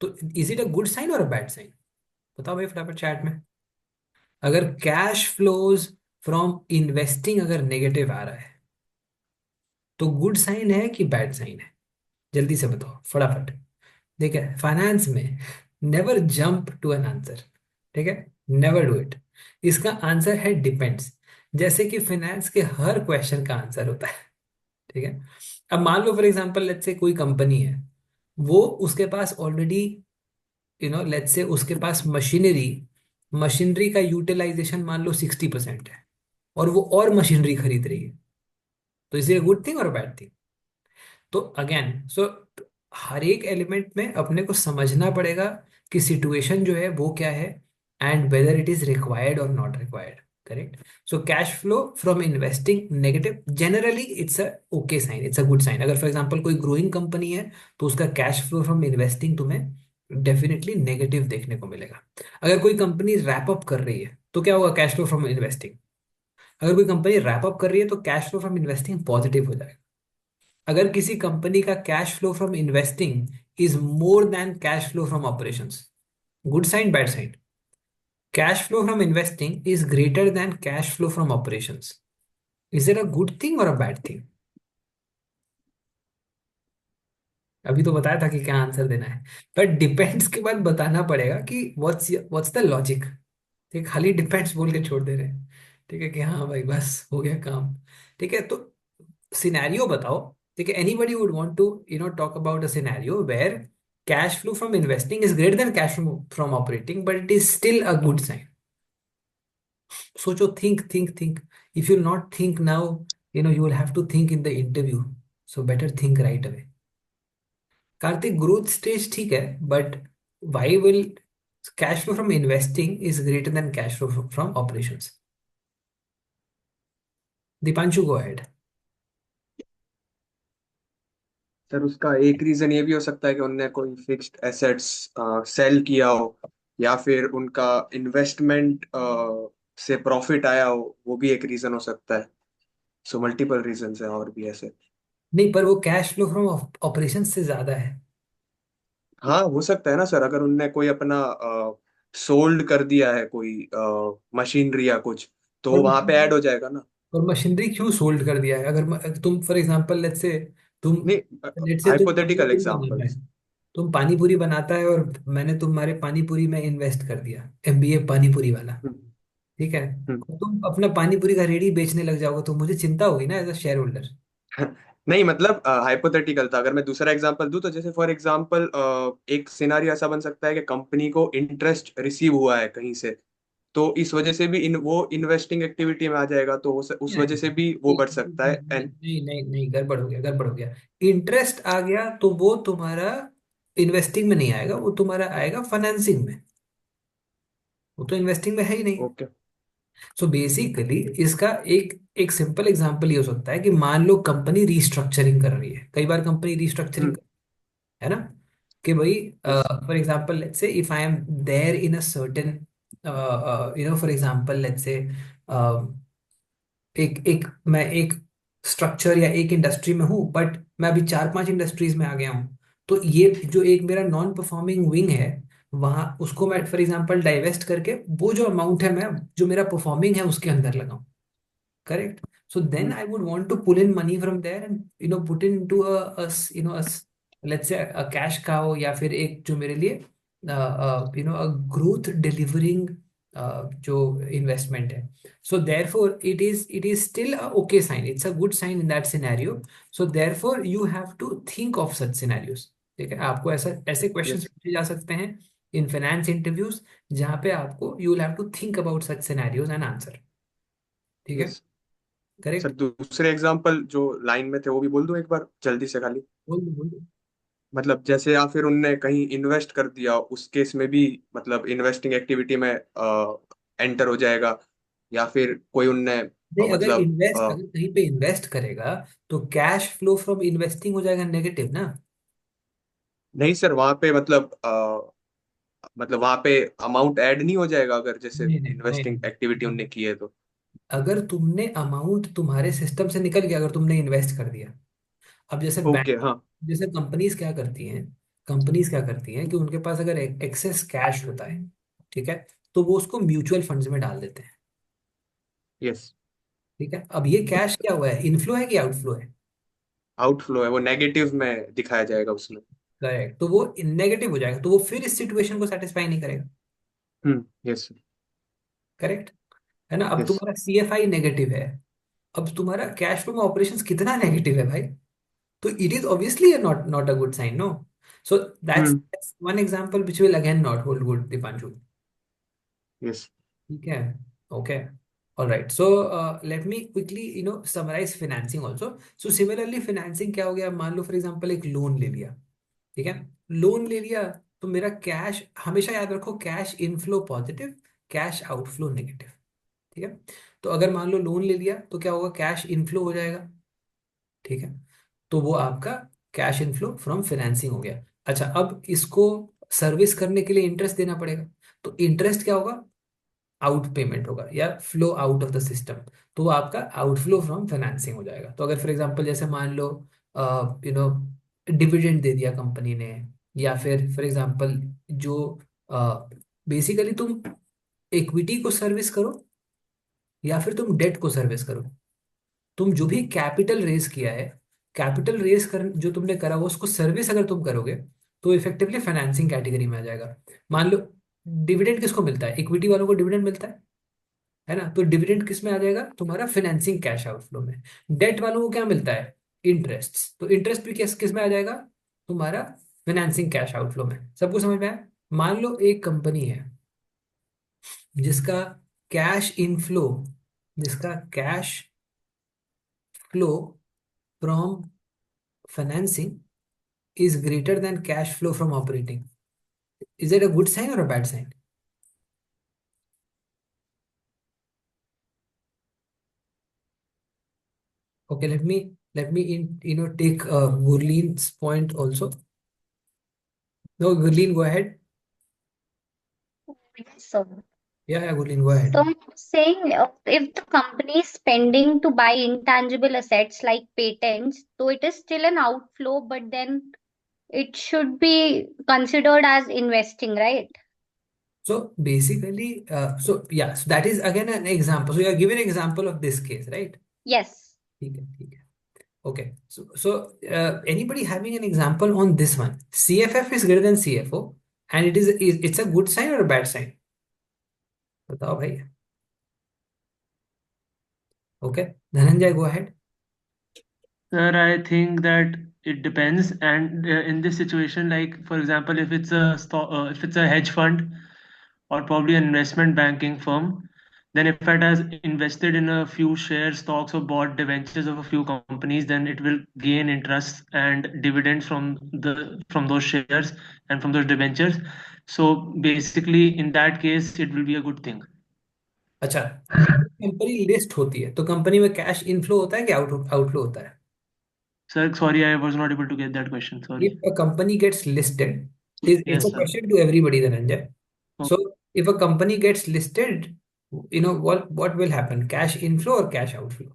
तो is it a good sign और अ बैड साइन? बताओ भाई फटाफट चैट में। अगर कैश फ्लोज फ्रॉम इन्वेस्टिंग अगर नेगेटिव आ रहा है तो गुड साइन है कि बैड साइन है? जल्दी से बताओ फटाफट। ठीक है, फाइनेंस में never jump to an answer. ठीक है, नेवर डू इट। इसका आंसर है डिपेंड्स। जैसे कि फाइनेंस के हर क्वेश्चन का आंसर होता है। ठीक है। अब मान लो फॉर एग्जांपल लेट्स से कोई कंपनी है, वो उसके पास ऑलरेडी लेट्स से उसके पास मशीनरी मशीनरी का यूटिलाइजेशन मान लो 60% है, और वो और मशीनरी खरीद रही है। तो is it a good thing और बैड थिंग? तो अगेन हर एक एलिमेंट में अपने को समझना पड़ेगा कि सिचुएशन जो है वो क्या है, and whether it is required और not required. Correct. So cash flow from investing negative, generally it's a okay sign, it's a good sign. अगर फॉर एग्जांपल कोई ग्रोइंग कंपनी है तो उसका कैश फ्लो फ्रॉम इन्वेस्टिंग तुम्हें definitely negative देखने को मिलेगा। अगर कोई कंपनी रैप अप कर रही है तो क्या होगा, कैश फ्लो फ्रॉम इन्वेस्टिंग। अगर कोई कंपनी रैप अप कर रही है तो cash flow from investing positive हो जाएगा। अगर किसी कंपनी का cash flow from investing is more than cash flow from operations, good sign bad sign? Cash flow from investing is greater than cash flow from operations, is it a good thing और a bad thing? अभी तो बताया था कि क्या answer देना है, पर डिपेंड्स के बाद बताना पड़ेगा कि व्हाट्स द लॉजिक। ठीक, खाली डिपेंड्स बोल के छोड़ दे रहे हैं। ठीक है कि हाँ भाई बस हो गया काम। ठीक है, तो सिनेरियो बताओ। ठीक है, anybody would want to talk about a scenario where cash flow from investing is greater than cash from operating but it is still a good sign. सोचो, think think think. If you not think now, you will have to think in the interview. So better think right away. Kartik, growth stage ठीक है, but why will Cash flow from investing is greater than cash flow from operations. Dipanshu, go ahead. Sir उसका एक reason ये भी हो सकता है कि उनने कोई फिक्स्ड एसेट्स सेल किया हो, या फिर उनका इन्वेस्टमेंट से प्रॉफिट आया हो, वो भी एक रीजन हो सकता है। सो मल्टीपल रीजन है और भी ऐसे। नहीं, पर वो कैश फ्लो फ्रॉम ऑपरेशन से ज्यादा है। हाँ हो सकता है ना सर, अगर उनने कोई अपना सोल्ड कर दिया है कोई मशीनरी या कुछ, तो और वहां पे मशीनरी ऐड हो जाएगा ना। और मशीनरी क्यों सोल्ड कर दिया है? अगर तुम फॉर एग्जांपल तुम नहीं, लेट्स से तुम पानी हाइपोथेटिकल पूरी बनाता है। एग्जांपल्स। तुम पानी पूरी बनाता है और मैंने तुम्हारे पानी पूरी में इन्वेस्ट कर दिया, एमबीए पानी पूरी वाला। हम्म। ठीक है। हम्म। और तुम अपना पानी पूरी का रेडी बेचने लग जाओगे तो मुझे चिंता होगी ना एज अ शेयर होल्डर। नहीं मतलब हाइपोथेटिकल था, अगर मैं दूसरा एग्जांपल दूं तो जैसे फॉर एग्जांपल एक सिनारियो ऐसा बन सकता है कि कंपनी को इंटरेस्ट रिसीव हुआ है कहीं से, तो इस वजह से भी वो इन्वेस्टिंग एक्टिविटी में आ जाएगा, तो उस वजह से भी वो बढ़ सकता है। नहीं एंड नहीं नहीं नहीं, गड़बड़ हो गया, गड़बड़ हो गया। इंटरेस्ट आ गया तो वो तुम्हारा इन्वेस्टिंग में नहीं आएगा, वो तुम्हारा आएगा फाइनेंसिंग में। वो तो इन्वेस्टिंग में है ही नहीं। ओके। सो बेसिकली इसका एक एक सिंपल एग्जांपल ये हो सकता है कि मान लो कंपनी रीस्ट्रक्चरिंग कर रही है, कई बार कंपनी रीस्ट्रक्चरिंग, हम्म। है ना? कि भाई yes. For example let's say if I am there in a certain, for example let's say एक एक मैं एक स्ट्रक्चर या एक इंडस्ट्री में हूँ, बट मैं अभी 4-5 इंडस्ट्रीज में आ गया हूँ। तो ये जो एक मेरा नॉन परफॉर्मिंग विंग है, वहां उसको मैं फॉर एग्जांपल डाइवेस्ट करके वो जो अमाउंट है मैं जो मेरा परफॉर्मिंग है उसके अंदर लगाऊं। Correct. So then hmm. I would want to pull in money from there and put into let's say a cash cow, या फिर एक जो मेरे लिए a growth delivering जो investment है. So therefore it is still a okay sign. It's a good sign in that scenario. So therefore you have to think of such scenarios. ठीक है, आपको ऐसा ऐसे क्वेश्चंस यस। पूछे जा सकते हैं इन फाइनेंस इंटरव्यूज, जहाँ पे आपको you will have to think about such scenarios and answer. ठीक है। Yes sir, correct. दूसरे एग्जांपल जो लाइन में थे वो भी बोल दूं एक बार जल्दी से खाली। बोल दो, बोल दो। मतलब जैसे या फिर उनने कहीं इन्वेस्ट कर दिया, उस केस में भी मतलब इन्वेस्टिंग एक्टिविटी में एंटर हो जाएगा, या फिर कोई उनने नहीं, मतलब अगर कहीं पे इन्वेस्ट करेगा तो कैश फ्लो फ्रॉम इन्वेस्टिंग हो जाएगा नेगेटिव ना। नहीं सर, वहां पे मतलब वहां पे अमाउंट ऐड नहीं हो जाएगा अगर जैसे नहीं नहीं नहीं इन्वेस्टिंग एक्टिविटी नहीं। उनने की है तो। अगर तुमने अमाउंट तुम्हारे सिस्टम से निकल गया, अगर तुमने इन्वेस्ट कर दिया, अब जैसे बैंक, ओके। हाँ। जैसे कंपनीज क्या करती हैं कि उनके पास अगर एक्सेस कैश होता है, ठीक है, तो वो उसको म्यूचुअल फंड्स में डाल देते हैं। यस। ठीक है, अब ये कैश क्या हुआ है, इनफ्लो है कि आउटफ्लो है? आउटफ्लो है, वो नेगेटिव में दिखाया जाएगा उसमें। करेक्ट, तो वो नेगेटिव हो जाएगा, तो वो फिर इस सिचुएशन को सेटिस्फाई नहीं करेगा। यस। करेक्ट, है ना? अब यस। तुम्हारा सीएफआई नेगेटिव है, अब तुम्हारा कैश फ्लो में ऑपरेशंस कितना नेगेटिव है भाई? तो it is obviously not not a good sign, no? So that's hmm. One example which will again not hold good, Deepanshu. Yes. ठीक है। Okay. All right, so let me quickly summarise financing also. So similarly financing क्या हो गया, मान लो for example एक loan ले लिया। ठीक है, लोन ले लिया तो मेरा कैश, हमेशा याद रखो, cash inflow positive, cash outflow negative. ठीक है, तो अगर मान लो लोन ले लिया तो क्या होगा, कैश इनफ्लो हो जाएगा। ठीक है, तो वो आपका कैश इनफ्लो फ्रॉम फाइनेंसिंग हो गया। अच्छा, अब इसको सर्विस करने के लिए इंटरेस्ट देना पड़ेगा, तो इंटरेस्ट क्या होगा, आउट पेमेंट होगा या flow out of the system, तो वो आपका आउटफ्लो फ्रॉम फाइनेंसिंग हो जाएगा। तो अगर फॉर एग्जांपल जैसे मान लो डिविडेंड दे दिया कंपनी ने, या फिर फॉर एग्जांपल जो बेसिकली तुम इक्विटी को सर्विस करो या फिर तुम डेट को सर्विस करो, तुम जो भी कैपिटल रेज किया है, कैपिटल रेज कर जो तुमने करा वो उसको सर्विस अगर तुम करोगे तो इफेक्टिवली फाइनेंसिंग कैटेगरी में आ जाएगा। मान लो डिविडेंड किसको मिलता है, इक्विटी वालों को डिविडेंड मिलता है ना? तो डिविडेंड किस में आ जाएगा, तुम्हारा फाइनेंसिंग कैश आउटफ्लो में। डेट वालों को क्या मिलता है, इंटरेस्ट, तो इंटरेस्ट भी किस किस में आ जाएगा, तुम्हारा फाइनेंसिंग कैश आउटफ्लो में। सबको समझ में आया? मान लो एक कंपनी है जिसका कैश इनफ्लो, जिसका cash flow from financing is greater than cash flow from operating. Is it a good sign or a bad sign? Okay, let me take Gurleen's point also. No, Gurleen, go ahead. Yes, sir. Yeah, Gurleen, go So ahead. I'm saying if the company is spending to buy intangible assets like patents, so it is still an outflow, but then it should be considered as investing, right? So basically, so yeah, so that is again an example. So you are given an example of this case, right? Yes. ठीक है, ठीक है. Okay. So anybody having an example on this one? CFF is greater than CFO, and it's a good sign or a bad sign? बताओ भाई. Okay. Dhananjay, go ahead. Sir, I think that it depends, and in this situation, like for example, if it's a if it's a hedge fund or probably an investment banking firm, then if it has invested in a few shares, stocks, or bought debentures of a few companies, then it will gain interest and dividends from those shares and from those debentures. So basically, in that case, it will be a good thing. अच्छा, company list होती है तो company में cash inflow होता है कि outflow होता है? Sir, sorry, I was not able to get that question. If Sorry. a company gets listed, it's Yes, a sir. question to everybody, Dhananjay. Oh, So if a company gets listed, what will happen? Cash inflow or cash outflow?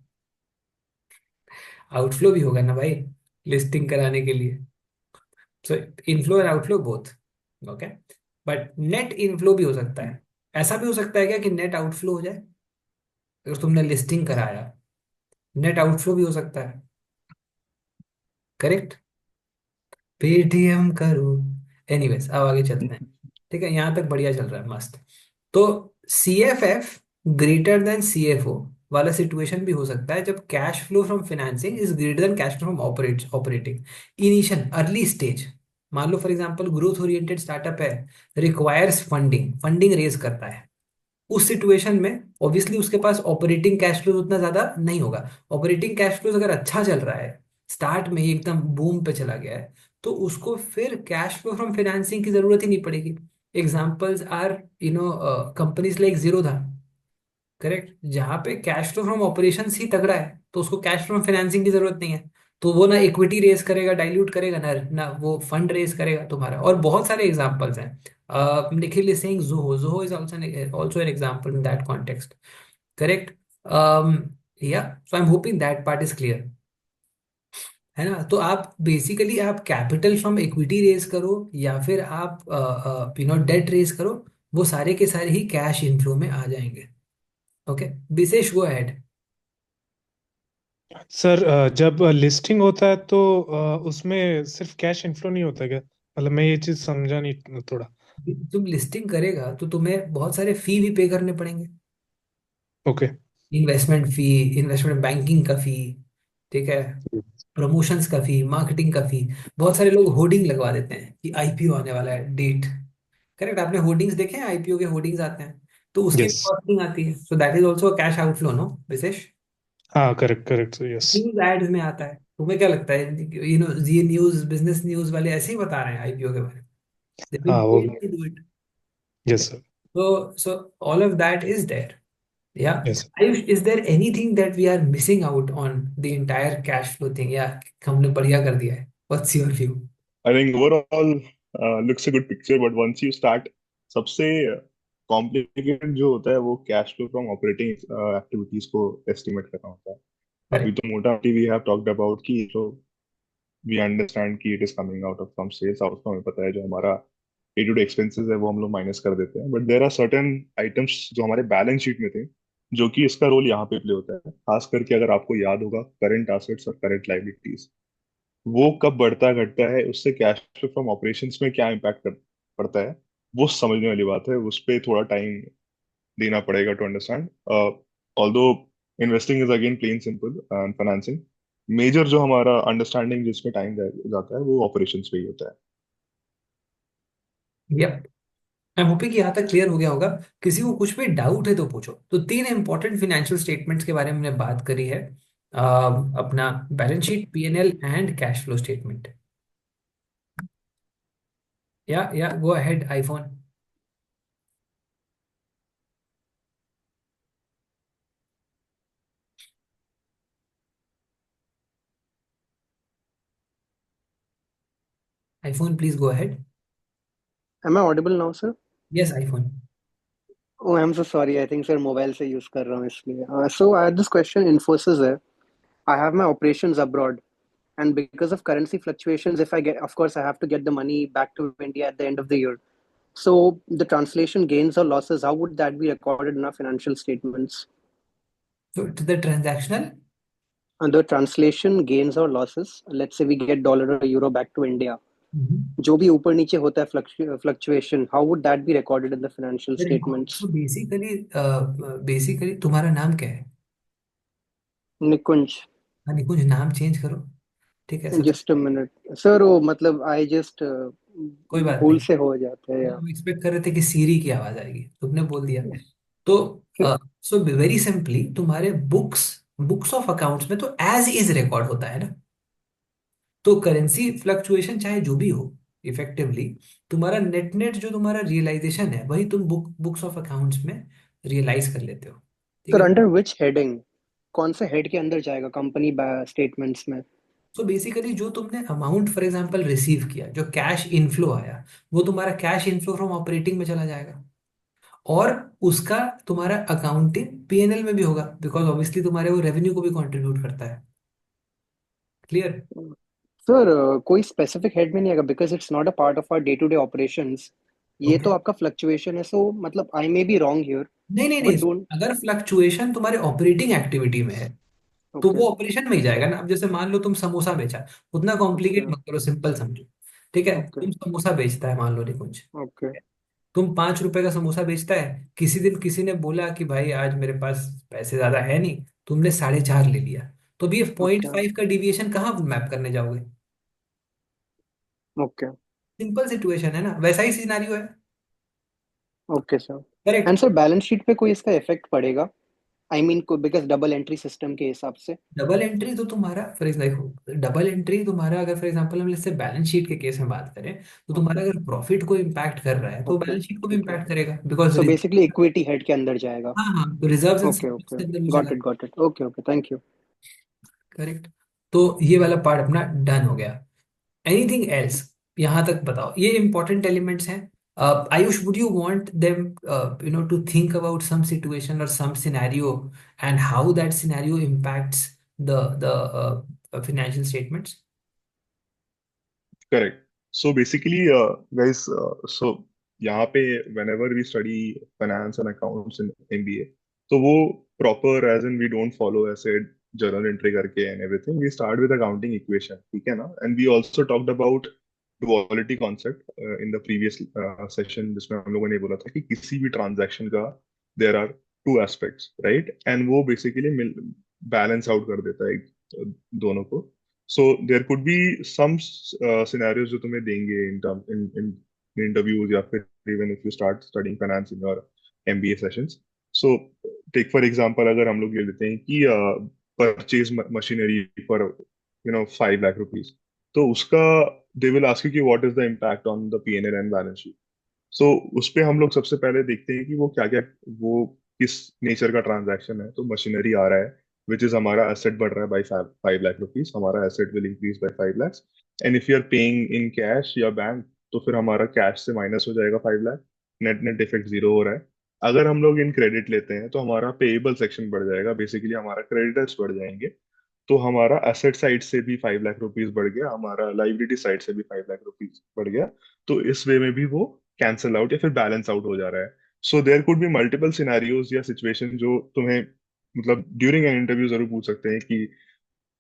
Outflow भी होगा ना भाई, listing कराने के लिए. So inflow and outflow both. Okay. But net inflow भी हो सकता है. ऐसा भी हो सकता है क्या कि नेट आउटफ्लो हो जाए अगर तुमने लिस्टिंग कराया? नेट आउटफ्लो भी हो सकता है. करेक्ट. पेटीएम करो. एनीवेज, अब आगे चलते हैं. ठीक है, यहाँ तक बढ़िया चल रहा है, मस्त. तो CFF ग्रेटर देन CFO वाला सिचुएशन भी हो सकता है जब cash flow from financing is greater than cash flow from operating initial early stage. मान लो for example growth oriented startup है, रिक्वायर्स फंडिंग रेज करता है. उस सिचुएशन में ऑब्वियसली उसके पास ऑपरेटिंग कैश फ्लो उतना ज्यादा नहीं होगा. ऑपरेटिंग कैश फ्लो अगर अच्छा चल रहा है, स्टार्ट में ही एकदम बूम पे चला गया है, तो उसको फिर कैश फ्लो फ्रॉम फाइनेंसिंग की जरूरत ही नहीं पड़ेगी. Examples are companies like Zerodha. Correct. जहां पे कैश फ्लो फ्रॉम ऑपरेशंस ही तगड़ा है तो उसको कैश फ्रॉम फाइनेंसिंग की जरूरत नहीं है. तो वो ना इक्विटी रेस करेगा, डाइल्यूट करेगा, ना वो फंड रेस करेगा तुम्हारा. और बहुत सारे एग्जांपल्स हैं. Nikhil is saying Zoho is also an example in that context. Correct. Yeah so I am hoping that part is clear. है ना? तो आप बेसिकली आप कैपिटल फ्रॉम इक्विटी रेज करो या फिर आप डेट रेज करो, वो सारे के सारे ही कैश इनफ्लो में आ जाएंगे. ओके. विशेष, गो अहेड. सर जब लिस्टिंग होता है तो उसमें सिर्फ कैश इनफ्लो नहीं होता क्या? मतलब मैं ये चीज समझा नहीं थोड़ा. तुम लिस्टिंग करेगा तो तुम्हें बहुत सारे फी भी पे करने पड़ेंगे. ओके. इन्वेस्टमेंट फी, इन्वेस्टमेंट बैंकिंग का फी. ठीक है. प्रमोशंस का फी, मार्केटिंग का फी. बहुत सारे लोग होर्डिंग लगवा देते हैं कि आईपीओ आने वाला है, डेट. करेक्ट. आपने होर्डिंग्स देखे हैं? आईपीओ के होर्डिंग्स आते हैं तो उसकी भी यस. कॉस्टिंग आती है. So that is also cash outflow, no Vishesh? हाँ, correct correct sir. Yes. News ads में आता है. तुम्हें क्या लगता है जी न्यूज, बिजनेस न्यूज वाले ऐसे ही बता रहे हैं आईपीओ के बारे में? They've been हाँ, वो paid भी. to do it. Yes sir. So all of that is there. Yeah. Yes. Ayush, is there anything that we are missing out on the entire cash flow thing? Yeah, हमने बढ़िया कर दिया है. What's your view? I think overall looks a good picture, but once you start, सबसे complicated जो होता है वो cash flow from operating activities को एस्टिमेट करना होता है. अभी Correct. तो मोटा मोटी वी हैव टॉक्ड अबाउट कि तो वी अंडरस्टैंड कि it is coming out of from sales. Out हमें पता है जो हमारा डे टू डे एक्सपेंसेस है वो हम लोग माइनस कर देते हैं. But there are certain items जो हमारे बैलेंस शीट में थे जो कि इसका रोल यहाँ पे प्ले होता है. खास करके अगर आपको याद होगा करंट एसेट्स और करंट लाइबिलिटीज, वो कब बढ़ता घटता है उससे कैश फ्लो फ्रॉम ऑपरेशंस में क्या इम्पैक्ट पड़ता है, वो समझने वाली बात है. उस पर थोड़ा टाइम देना पड़ेगा to understand. Although investing is again plain simple and financing, major जो हमारा अंडरस्टैंडिंग जिसमें टाइम जाता है वो ऑपरेशंस पे ही होता है. Yep. मैं होपिंग कि यहाँ तक क्लियर हो गया होगा. किसी को कुछ भी डाउट है तो पूछो. तो 3 इंपॉर्टेंट फाइनेंशियल स्टेटमेंट्स के बारे में हमने बात करी है. अपना balance sheet, P&L and cash flow statement. Yeah, go ahead, iPhone. iPhone, please go ahead. Am I audible now, sir? Yes, iPhone. Oh, I'm so sorry. I think sir mobile से use कर रहा हूँ इसलिए. So I had this question. Infosys है. I have my operations abroad, and because of currency fluctuations, if I get, of course, I have to get the money back to India at the end of the year. So the translation gains or losses, how would that be recorded in our financial statements? So to the transactional, And the translation gains or losses, let's say we get dollar or euro back to India. Mhm. जो भी ऊपर नीचे होता है fluctuation, how would that be recorded in the financial Very good. statements? So basically तुम्हारा नाम क्या है? निकुंज. हाँ, निकुंज, नाम चेंज करो. ठीक है, सबसे जस्ट अ मिनट सर. वो मतलब आई जस्ट कोई बात भूल नहीं. से हो जाता है यार. हम एक्सपेक्ट कर रहे थे कि सीरी की आवाज आएगी, तुमने बोल दिया. तो सो वेरी सिंपली तुम्हारे बुक्स बुक्स ऑफ अकाउंट्स में तो एज इज रिकॉर्ड होता है ना. तो करेंसी फ्लक्चुएशन चाहे जो भी हो, इफेक्टिवली तुम्हारा नेट नेट जो तुम्हारा रियलाइजेशन है वही तुम बुक्स ऑफ अकाउंट्स में रियलाइज कर लेते हो. ठीक सर है. अंडर विच हेडिंग, कौन से हेड के अंदर जाएगा कंपनी स्टेटमेंट्स में? सो बेसिकली जो तुमने अमाउंट फॉर एग्जांपल रिसीव किया, जो कैश इनफ्लो आया, वो तुम्हारा कैश इनफ्लो फ्रॉम ऑपरेटिंग में चला जाएगा. और उसका तुम्हारा अकाउंटिंग पीएनएल में भी होगा, बिकॉज ऑब्वियसली तुम्हारे वो रेवेन्यू को भी कंट्रीब्यूट करता है. क्लियर? सर कोई स्पेसिफिक हेड में नहीं आएगा because it's not a part of our day to day operations. ये ओके. तो आपका फ्लक्चुएशन है. सो मतलब I may be wrong here नहीं नहीं बट नहीं, डोंट. अगर फ्लक्चुएशन तुम्हारे ऑपरेटिंग एक्टिविटी में है तो ओके. वो ऑपरेशन में ही जाएगा ना. अब जैसे मान लो तुम समोसा बेचा, उतना ओके. कॉम्प्लिकेट मत करो, सिंपल समझो. ठीक है, ओके. तुम समोसा बेचता है मान लो निकुंज. ओके. तुम 5 रुपए का समोसा बेचता है, किसी दिन किसी ने बोला कि भाई आज मेरे पास पैसे ज्यादा है नहीं, तुमने 4.5 ले लिया. तो भी 0.5 का डिविएशन कहाँ मैप करने जाओगे? ओके. सिंपल सिचुएशन है ना, वैसा ही सिनारियो है. Okay sir. Correct. And sir balance sheet पे कोई इसका इफेक्ट पड़ेगा? आई मीन को बिकॉज डबल एंट्री सिस्टम के हिसाब से. डबल एंट्री तो तुम्हारा फॉर एग्जाम्पल, डबल एंट्री तुम्हारा अगर फॉर एग्जांपल हम जैसे बैलेंस शीट के केस में बात करें, तो ओके. तुम्हारा अगर प्रॉफिट को इम्पैक्ट कर रहा है तो ओके. बैलेंस शीट को भी ओके. इम्पैक्ट करेगा, because so basically equity head के अंदर जाएगा. हाँ हाँ, तो reserves and okay. Surplus okay. के अंदर भी चला. Got it. Got it. Okay. Okay. Thank you. Correct. तो ये वाला पार्ट अपना डन हो गया. एनीथिंग एल्स यहाँ तक बताओ, ये इंपॉर्टेंट एलिमेंट्स हैं. Ayush, would you want them to think about some situation और some scenario and how that scenario impacts the financial statements? Correct. So basically, guys, so यहाँ पे whenever we study finance and accounts in MBA, तो वो proper as in we don't follow ऐसे journal entry करके and everything. We start with accounting equation, ठीक है ना? And we also talked about duality concept in the previous session, जिसमें हम लोगों ने बोला था कि किसी भी transaction का there are two aspects, right? And वो basically balance out कर देता है दोनों को. So there could be some scenarios जो तुम्हें देंगे in term in interviews या फिर even if you start studying finance in your MBA sessions. So take for example, अगर हम लोग ये लेते हैं कि purchase machinery for 5 lakh rupees, तो उसका they will ask you कि what is the impact on the P&L and balance sheet. सो उस पे हम लोग सबसे पहले देखते हैं कि वो क्या क्या, वो किस नेचर का ट्रांजैक्शन है. तो मशीनरी आ रहा है विच इज हमारा एसेट बढ़ रहा है बाई 5 लाख रुपीज, हमारा asset will increase by 5 lakhs. And if you are paying in cash या बैंक, तो फिर हमारा कैश से माइनस हो जाएगा 5 lakh. Net net effect zero हो रहा है. अगर हम लोग इन क्रेडिट लेते हैं तो हमारा पेएबल सेक्शन बढ़ जाएगा, बेसिकली हमारा क्रेडिटर्स बढ़ जाएंगे. तो हमारा एसेट साइड से भी 5 लाख रुपीज बढ़ गया, हमारा लाइबिलिटी साइड से भी 5 लाख रुपीज बढ़ गया. तो इस वे में भी वो कैंसल आउट या फिर बैलेंस आउट हो जा रहा है. So there could be multiple scenarios या सिचुएशन जो तुम्हें मतलब ड्यूरिंग एन इंटरव्यू जरूर पूछ सकते हैं कि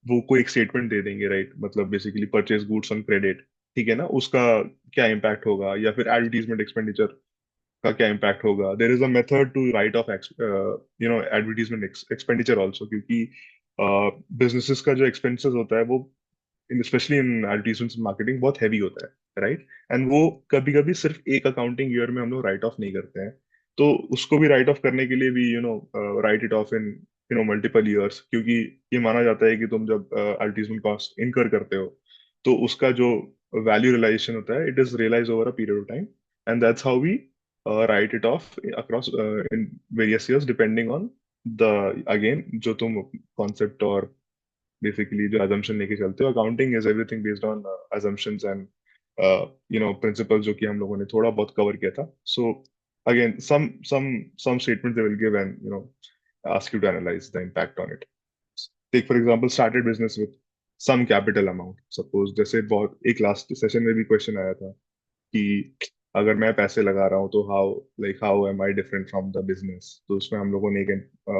वो कोई एक स्टेटमेंट दे देंगे, राइट? मतलब basically purchase goods on credit, ठीक है ना, उसका क्या इम्पैक्ट होगा, या फिर एडवर्टीजमेंट एक्सपेंडिचर का क्या इम्पैक्ट होगा. There is a method to write off advertisement expenditure also, क्योंकि बिजनेसेस का जो एक्सपेंसेस होता है वो स्पेशली इन एडवर्टीजमेंट मार्केटिंग बहुत हैवी होता है, राइट? एंड वो कभी कभी सिर्फ एक अकाउंटिंग ईयर में हम लोग राइट ऑफ नहीं करते हैं. तो उसको भी राइट ऑफ करने के लिए भी right it of in multiple years, क्योंकि ये माना जाता है कि तुम जब एडवर्टीजमेंट कॉस्ट इनकर करते हो तो उसका जो वैल्यू रियलाइजेशन होता है, it is realise over a period of time, and that's how we write it off across in various years depending on the, again जो तुम कॉन्सेप्ट और बेसिकली जो assumption लेके चलते हो. Accounting is everything based on assumptions and principles, जो कि हम लोगों ने थोड़ा बहुत कवर किया था. So again some statements they will give and ask you to analyze the impact on it. Take for example started business with some capital amount. Suppose जैसे बहुत एक लास्ट सेशन में भी क्वेश्चन आया था कि अगर मैं पैसे लगा रहा हूँ तो how am I different from the business. तो उसमें हम लोगों ने एक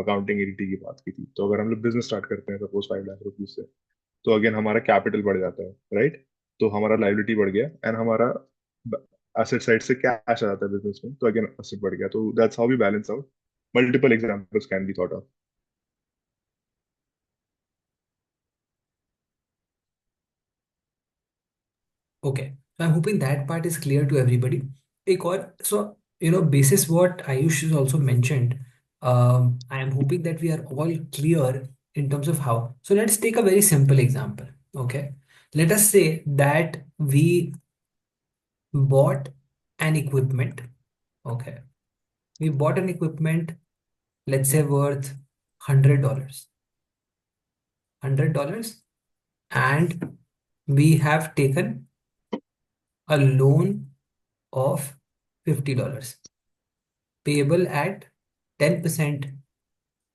अकाउंटिंग एंटिटी की बात की थी. तो अगर हम लोग बिजनेस स्टार्ट करते हैं सपोज 5 लाख रुपीज से, तो अगेन हमारा कैपिटल बढ़ जाता है, राइट. तो हमारा लाइबिलिटी बढ़ गया एंड हमारा एसेट साइड से कैश आ जाता है बिजनेस में, तो अगेन एसेट बढ़ गया. तो that's how we balance out. Multiple examples can be thought of. Okay, so I'm hoping that part is clear to everybody. एक और, so basis what Ayush has also mentioned, I am hoping that we are all clear in terms of how. So let's take a very simple example. Okay, let us say that we bought an equipment. Okay, we bought an equipment, let's say worth $100, $100, and we have taken a loan of $50 payable at 10%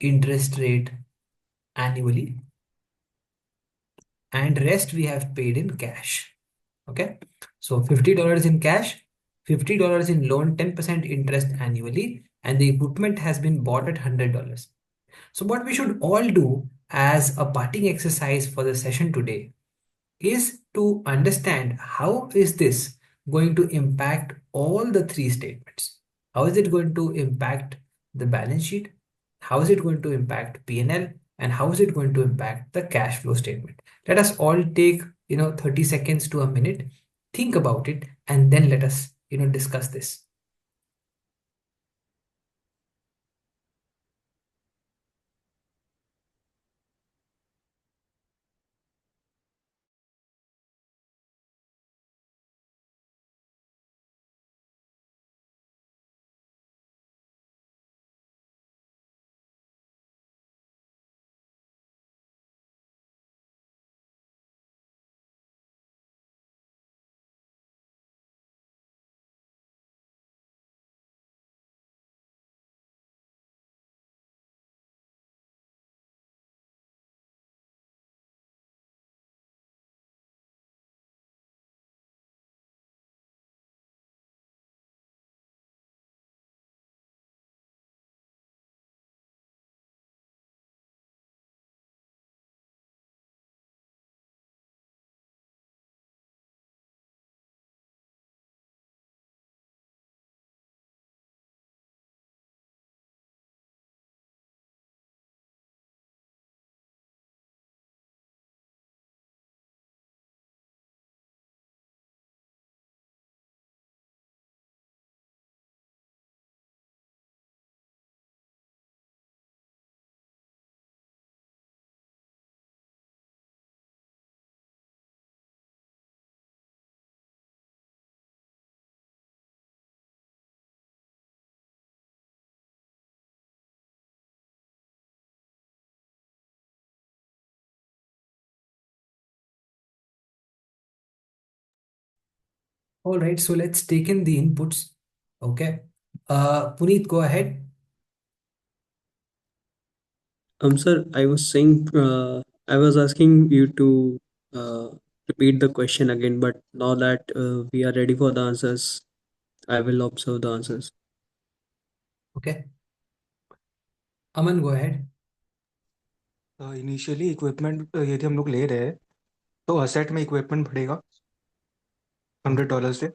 interest rate annually, and rest we have paid in cash. Okay, so $50 in cash, $50 in loan, 10% interest annually, and the equipment has been bought at $100. So what we should all do as a parting exercise for the session today is to understand how is this going to impact all the three statements. How is it going to impact the balance sheet? How is it going to impact P&L? And how is it going to impact the cash flow statement? Let us all take 30 seconds to a minute, think about it, and then let us discuss this. All right, so let's take in the inputs. Okay. Puneet, go ahead. Sir, I was saying, I was asking you to repeat the question again, but now that we are ready for the answers, I will observe the answers. Okay. Aman, go ahead. Initially equipment यदि हम लोग ले रहे हैं तो asset में equipment बढ़ेगा $100 से,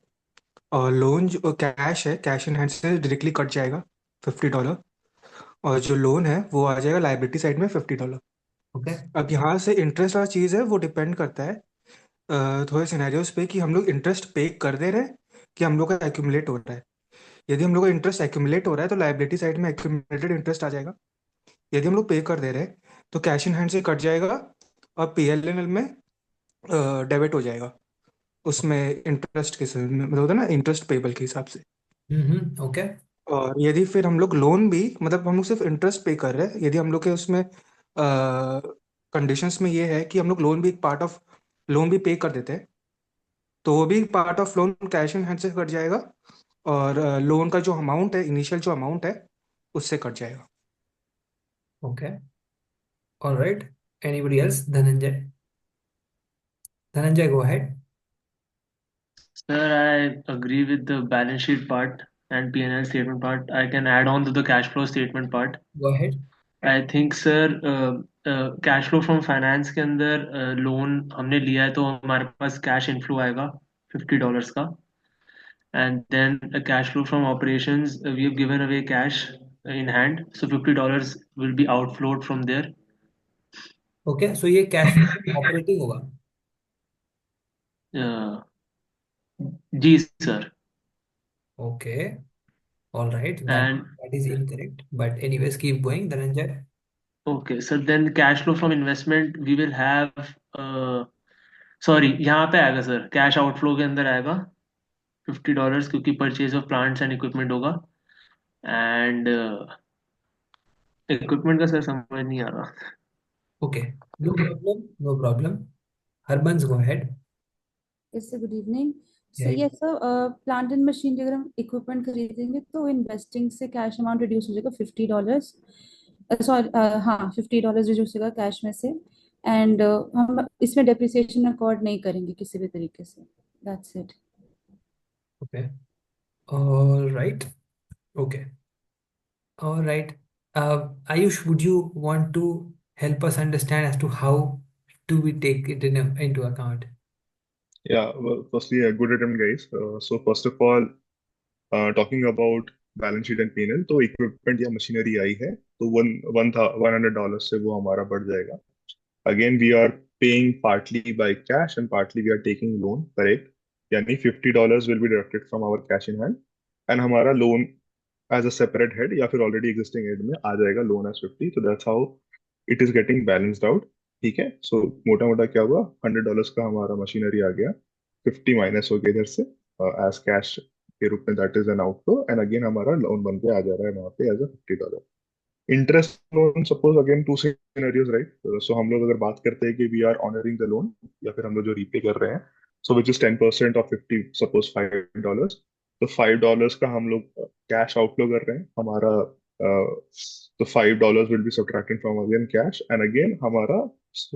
और लोन जो कैश है, कैश इन हैंड से डायरेक्टली कट जाएगा $50, और जो लोन है वो आ जाएगा लाइबिलिटी साइड में $50. Okay. अब यहाँ से इंटरेस्ट वाला चीज़ है वो डिपेंड करता है थोड़े सिनेरियोज पे कि हम लोग इंटरेस्ट पे कर दे रहे हैं कि हम लोग का एक्यूमुलेट हो रहा है. यदि हम लोग का इंटरेस्ट एक्यूमुलेट हो रहा है तो लाइबिलिटी साइड में एक्यूमुलेटेड इंटरेस्ट आ जाएगा. यदि हम लोग पे कर दे रहे हैं तो कैश इन हैंड से कट जाएगा और पीएलएनएल में डेबिट हो जाएगा. उसमें इंटरेस्ट के हिसाब में, मतलब होता है ना इंटरेस्ट पेबल के हिसाब से। ओके और यदि फिर हम लोग लोन भी, मतलब हम लोग सिर्फ इंटरेस्ट पे कर रहे हैं, यदि हम लोग के उसमें कंडीशंस में ये है कि हम लोग लोन भी एक पार्ट ऑफ लोन भी पे कर देते हैं, तो वो भी part of loan cash in hand से कट जाएगा, और लोन का जो अमाउंट है, इनिशियल जो अमाउंट है, उससे कट जाएगा। Okay all right anybody else Dhananjay go ahead Sir, I agree with the balance sheet part and P&L statement part. I can add on to the cash flow statement part. Go ahead I think sir, cash flow from finance के अंदर loan हमने लिया है तो हमारे पास cash inflow आएगा $50 का, and then a cash flow from operations, we have given away cash in hand, so $50 will be outflowed from there. Okay so ये कैश फ्लो ऑपरेटिंग होगा uh, जी sir. Okay all right And that is incorrect but anyways keep going Dhananjay okay, so then cash flow from investment we will have sorry यहाँ पे आएगा sir, cash outflow के अंदर आएगा $50 क्योंकि purchase of plants and equipment होगा. And equipment का sir समझ नहीं आ रहा. okay no problem Harbans go ahead Yes, sir. Good evening. So yeah yes, sir. Plant and machine अगर हम इक्विपमेंट खरीदेंगे तो इन्वेस्टिंग से कैश अमाउंट रिड्यूस हो जाएगा $50. सॉरी, हाँ, $50 रिड्यूस होगा कैश में से. एंड हम इसमें डेप्रिसिएशन अकॉर्ड नहीं करेंगे किसी भी तरीके से. That's it. okay all right okay all right Ayush would you want to help us understand as to how do we take it into account Yeah, well, firstly, a good attempt, guys. So first of all, talking about balance sheet and P&L, तो equipment या machinery आई है तो $100 से वो हमारा बढ़ जाएगा. Again we are paying partly by cash and partly we are taking loan, correct. यानी $50 will be deducted from our cash in hand, and हमारा loan as a separate head या फिर ऑलरेडी एग्जिस्टिंग हेड में आ जाएगा loan as 50. तो that's how it is getting balanced out. ठीक है. सो मोटा मोटा क्या हुआ, $100 का हमारा मशीनरी आ गया, 50 माइनस हो गया इधर से एज कैश के रूप में, that is an outflow, and again हमारा लोन बन के आ जा रहा है वहाँ पे as a $50. Interest loan, suppose again two scenarios, right. So हम लोग अगर बात करते हैं कि we are honouring the loan, या फिर हम लोग जो रीपे कर रहे हैं, so which is 10% of 50, suppose $5, तो $5 का हम लोग कैश आउटफ्लो कर रहे हैं हमारा. तो $5 will be subtracted from again cash, and again हमारा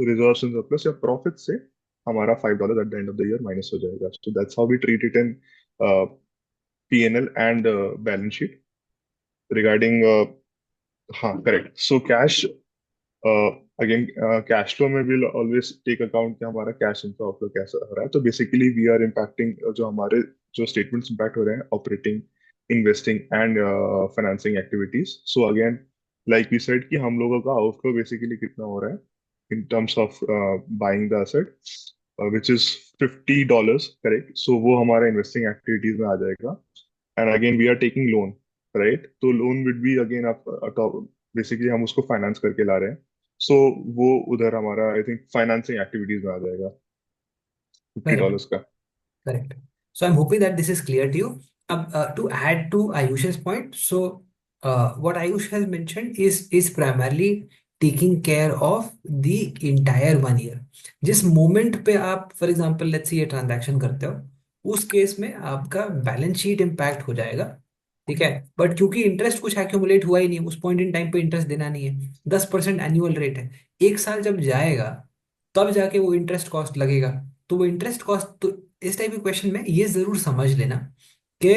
रिजर्व्स एंड सरप्लस या प्रॉफिट से हमारा $5 at the end of the year minus हो जाएगा. So that's how we treat it in P&L and balance sheet. Regarding हाँ, correct. So cash again cash flow में will always take account कि हमारा cash inflow outflow कैसा हो रहा है. तो बेसिकली वी आर इम्पैक्टिंग जो हमारे जो स्टेटमेंट्स इम्पैक्ट हो रहे हैं, operating, investing and financing activities. So again like we said कि हम लोगों का आउटफ्लो बेसिकली कितना हो रहा है in terms of buying the asset, which is $50, correct. So वो हमारा इन्वेस्टिंग एक्टिविटीज में आ जाएगा, and again we are taking loan, right. तो loan would be again basically हम उसको फाइनेंस करके ला रहे हैं. सो वो उधर हमारा आई थिंक फाइनेंसिंग एक्टिविटीज में आ जाएगा correct $50 का. correct so I'm hoping that this is clear to you to add to Ayush's point so what Ayush has mentioned is primarily taking care of the entire 1 year जिस moment पे आप for example let's से ये transaction करते हो उस case में आपका बैलेंस शीट इम्पैक्ट हो जाएगा ठीक है बट क्योंकि इंटरेस्ट कुछ एक्यूमुलेट हुआ ही नहीं उस पॉइंट इन टाइम पे इंटरेस्ट देना नहीं है 10% एनुअल रेट है 1 साल जब जाएगा तब जाके वो इंटरेस्ट कॉस्ट लगेगा तो वो इंटरेस्ट कॉस्ट तो इस टाइप के क्वेश्चन में ये जरूर समझ लेना कि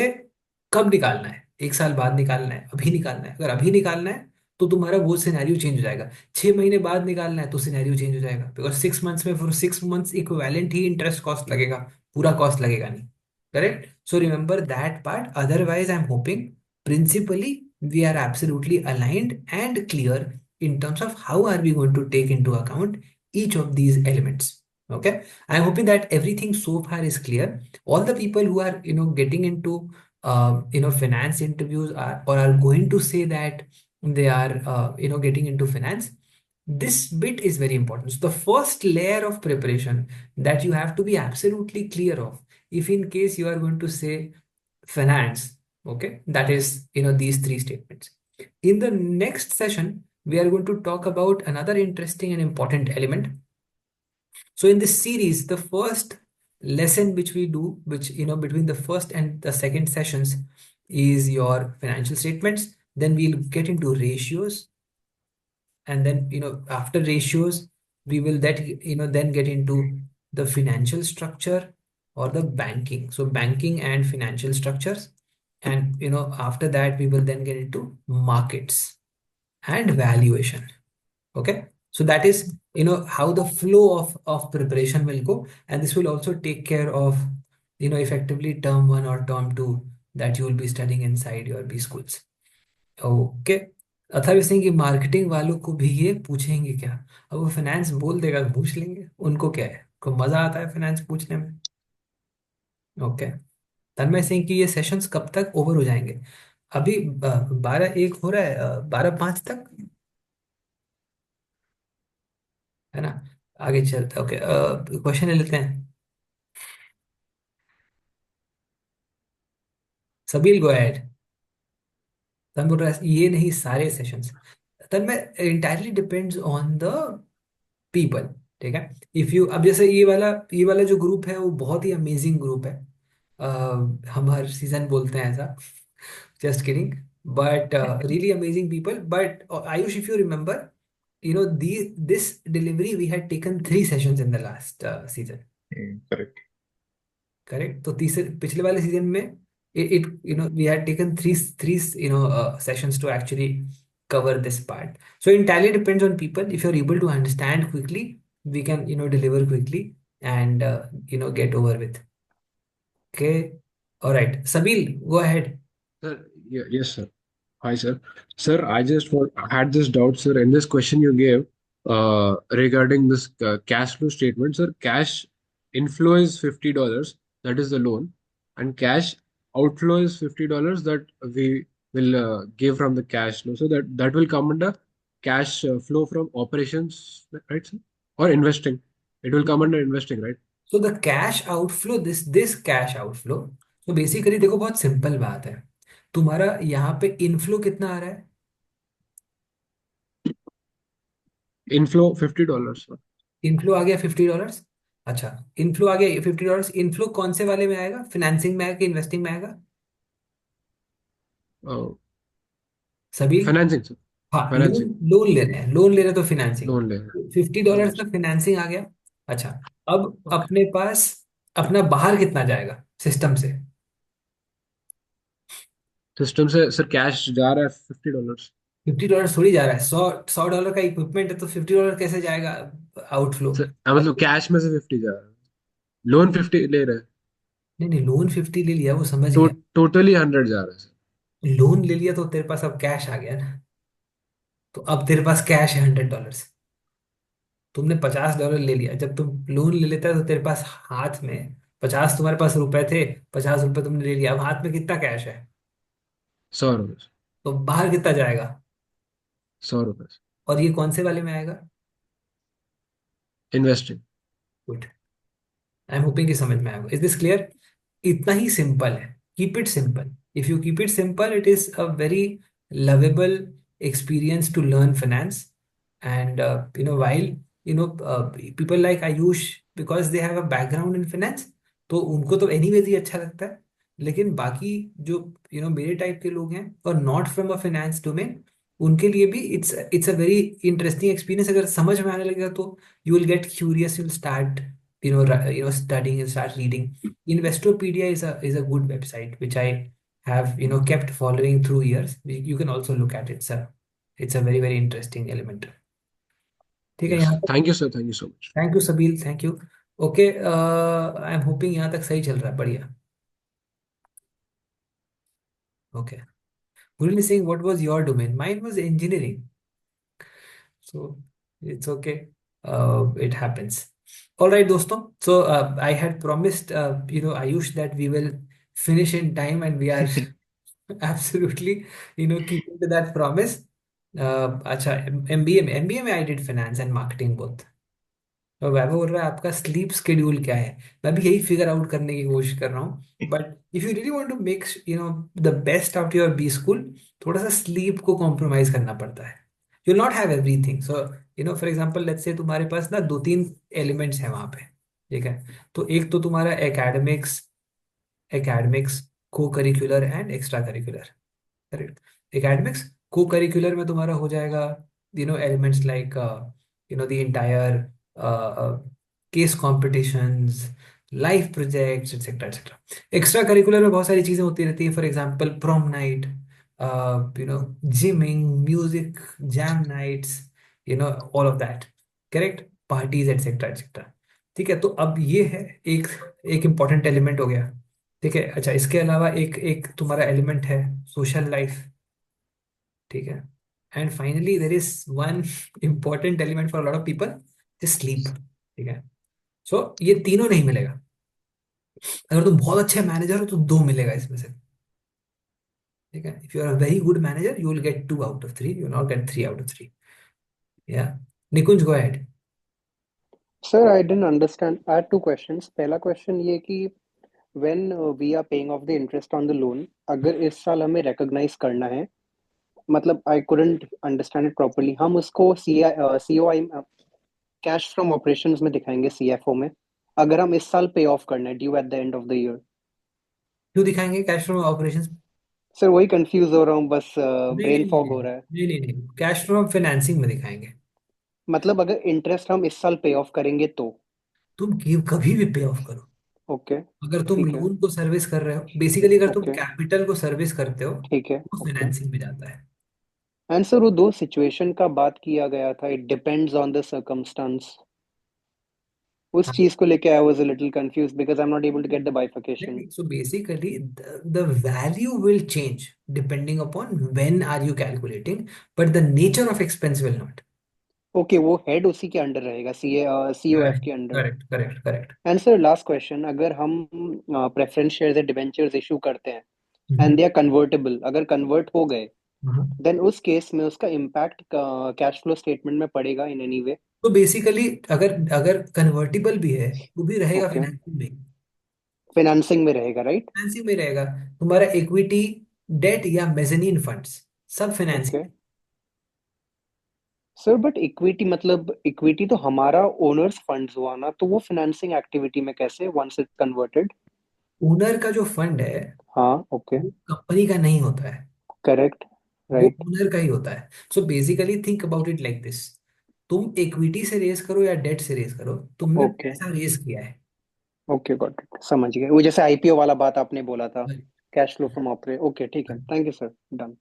कब निकालना है 1 साल बाद निकालना है अभी निकालना है अगर अभी निकालना है तो तुम्हारा वो सिनेरियो चेंज हो जाएगा 6 महीने बाद निकालना है तो सिनेरियो चेंज हो जाएगा बिकॉज 6 मंथ्स में for 6 months equivalent he interest cost लगेगा पूरा कॉस्ट लगेगा नहीं correct so remember that part otherwise I'm hoping principally we are absolutely aligned and clear in terms of how are we going to take into account each of these elements okay I'm hoping that everything so far is clear all the people who are getting into finance interviews are or are going to say that they are getting into finance this bit is very important. So the first layer of preparation that you have to be absolutely clear of, if in case you are going to say finance, okay, that is, these three statements. In the next session, we are going to talk about another interesting and important element. So in this series, the first lesson which we do, which, between the first and the second sessions, is your financial statements. Then we'll get into ratios, and then after ratios we will then get into the financial structure or the banking. So banking and financial structures, and after that we will then get into markets and valuation. Okay, so that is how the flow of preparation will go, and this will also take care of effectively term 1 or term 2 that you will be studying inside your B schools. Okay, Atharva Singh की marketing वालों को भी ये पूछेंगे क्या? अब वो finance बोल देगा तो पूछ लेंगे, उनको क्या है, को मजा आता है फाइनेंस पूछने में। ओके, तन्मय सिंह की ये सेशंस कब तक ओवर हो जाएंगे? अभी 12:01 हो रहा है, 12:05 तक है ना। आगे चलते, ओके, क्वेश्चन ले लेते हैं। सबील गो अहेड। तन बोल रहा है ये नहीं सारे sessions. Tanmay, entirely depends on the people, ठीक है। इफ यू, अब जैसे ये वाला जो ग्रुप है वो बहुत ही अमेजिंग ग्रुप है। हम हर सीजन बोलते हैं ऐसा, just kidding, but really amazing people. But Ayush, if you remember, this delivery we had taken 3 sessions in the last season. Correct. Correct. तो तीसरे पिछले वाले सीजन में it we had taken three sessions to actually cover this part. So entirely depends on people. If you're able to understand quickly, we can deliver quickly and get over with. Okay, all right, Sabil, go ahead. Sir, yes, sir. Hi, sir. Sir, I just had this doubt, sir. In this question you gave regarding this cash flow statement, sir, cash inflow is $50, that is the loan, and cash outflow is $50 that we will give from the cash flow. So that will come under cash flow from operations, right, sir? Or investing. It will come under investing, right? So the cash outflow, this cash outflow, तो basically देखो बहुत simple बात है। तुम्हारा यहाँ पे inflow कितना आ रहा है? Inflow $50, sir. इनफ्लो आ गया $50। अच्छा, इनफ्लो आ गया $50। इनफ्लो कौन से वाले में आएगा? फाइनेंसिंग में आएगा कि इन्वेस्टिंग में आएगा? सभी फाइनेंसिंग, सर। हाँ, फाइनेंसिंग, लोन ले रहे हैं, लोन ले रहे तो फाइनेंसिंग। लोन ले रहे हैं। $50 का फाइनेंसिंग आ गया। अच्छा, अब Okay. अपने पास अपना बाहर कितना जाएगा सिस्टम से? सिस्टम से सर कैश जा रहा है $50। $50 थोड़ी जा रहा है। $100 का इक्विपमेंट है तो $50 कैसे जाएगा आउटफ्लो? सर मतलब कैश में से 50 जा रहा है, लोन 50 ले रहे हैं, नहीं नहीं, लोन 50 ले लिया, वो समझ गया। टोटली 100 जा रहा है, सर। लोन ले लिया तो तेरे पास अब कैश आ गया ना, तो अब तेरे पास कैश है $100। तुमने $50 ले लिया। जब तुम लोन ले लेता है तो तेरे पास हाथ में 50, तुम्हारे पास रुपए थे, $50 तुमने ले लिया, अब हाथ में कितना कैश है? $100। तो बाहर कितना जाएगा? $100। और ये कौन से वाले में आएगा? Investing. Good, I am hopping कि समझ में आएगा। Is this clear? इतना ही सिंपल है। Keep it simple. If you keep it simple, it is a very lovable experience to learn finance. And while people like Ayush, because they have a background in finance, तो उनको तो anyways ही अच्छा लगता है। लेकिन बाकी जो मेरे टाइप के लोग हैं और not from a finance domain, उनके लिए भी it's a very interesting experience. अगर समझ में आने लगेगा तो you will gate curious, you will start studying and start reading. Investopedia is a good website which I have kept following through years. You can also look at it, sir. It's a very very interesting element. ठीक है, Yes. यहाँ तक। Thank you, sir. Thank you so much. Thank you Sabeel, thank you. Okay, I am hoping यहाँ तक सही चल रहा है, बढ़िया। Okay, Gurleen is saying, what was your domain? Mine was engineering. So it's okay. It happens. All right, दोस्तों. So I had promised, Ayush, that we will finish in time, and we are absolutely, keeping to that promise. अच्छा, MBA में I did finance and marketing both. तो वैभव बोल रहा है आपका sleep schedule क्या है। मैं भी यही फिगर आउट करने की कोशिश कर रहा हूँ, but if you really want to make the best out your B school, थोड़ा सा स्लीप को कॉम्प्रोमाइज करना पड़ता है। You not have everything, so for example let's say तुम्हारे पास ना दो तीन एलिमेंट्स हैं वहां पे, ठीक है। तो एक तो तुम्हारा academics, co curricular and extra curricular, correct. Academics co curricular में तुम्हारा हो जाएगा elements like the entire case competitions, life projects, etcetera etcetera. Extra curricular में बहुत सारी चीजें होती रहती है, for example prom night, gymming, music, jam nights, all of that, correct, parties, etcetera etcetera. ठीक है, तो अब ये है एक एक इम्पॉर्टेंट एलिमेंट हो गया। ठीक है, अच्छा, इसके अलावा एक एक तुम्हारा एलिमेंट है सोशल लाइफ, ठीक है। And finally there is one important element for lot of people, sleep, ठीक है। सो ये तीनों नहीं मिलेगा। अगर तुम बहुत अच्छे मैनेजर हो तो दो मिलेगा इसमें से, ठीक है। If you are a very good manager you will get 2 out of 3, you not get 3 out of 3। Yeah Nikunj, go ahead. Sir, I didn't understand. I had two questions. पहला question ये कि when we are paying off the interest on the loan, अगर इस साल हमें recognize करना है, मतलब I couldn't understand it properly. हम उसको COI कैश फ्रॉम ऑपरेशंस में दिखाएंगे CFO में, अगर हम इस साल पे ऑफ करना है due eight the end of the year. क्यों दिखाएंगे कैश फ्लो ऑपरेशंस? सर वही कंफ्यूज हो रहा हूँ, बस नहीं ब्रेन नहीं फॉग नहीं हो रहा है। नहीं नहीं नहीं, कैश फ्लो फाइनेंसिंग में दिखाएंगे। मतलब अगर इंटरेस्ट हम इस साल पे ऑफ करेंगे तो? तुम कभी भी पे ऑफ करो, ओके, अगर तुम ठीक है। लोन को सर्विस कर रहे हो, बेसिकली अगर तुम ओके, कैपिटल को सर्विस करते हो ठीक है। वो ओके। फाइनेंसिंग में जाता है। एंड सर वो दो सिचुएशन का बात किया गया था, it depends on the circumstance, उस चीज को लेके I was a little confuse because I am not able to get the bifurcation. So basically, the value will change depending upon when are you calculating, but the nature of expense will not. Okay, वो head उसी के under रहेगा, COF Correct, के under. correct, correct, correct. And sir last question, अगर हम preference shares या debentures issue करते हैं एंड दे आर कन्वर्टेबल, अगर कन्वर्ट हो गए, देन उस केस में उसका इम्पैक्ट कैश फ्लो स्टेटमेंट में पड़ेगा इन एनी वे? तो बेसिकली अगर अगर कन्वर्टिबल भी है वो भी रहेगा ओके, फाइनेंसिंग में। फाइनेंसिंग में रहेगा, राइट? फाइनेंसिंग में रहेगा, तुम्हारा इक्विटी, डेट या मेजनीन फंड्स, सब financing. Okay sir, but equity मतलब इक्विटी तो हमारा ओनर्स फंड्स हुआ ना, तो वो फाइनेंसिंग एक्टिविटी में कैसे वंस इट कन्वर्टेड? ओनर का जो फंड है हाँ, ओके, वो कंपनी का नहीं होता है, करेक्ट, वो राइट। ओनर का ही होता है। So basically think about it like this, तुम इक्विटी से रेस करो या डेट से रेस करो, तुमने ओके, पैसा रेस किया है। ओके, गॉट इट, समझ गए। वो जैसे IPO वाला बात आपने बोला था, कैश फ्लो फ्रॉम ऑपरे। ओके, ठीक है, thank you sir, done.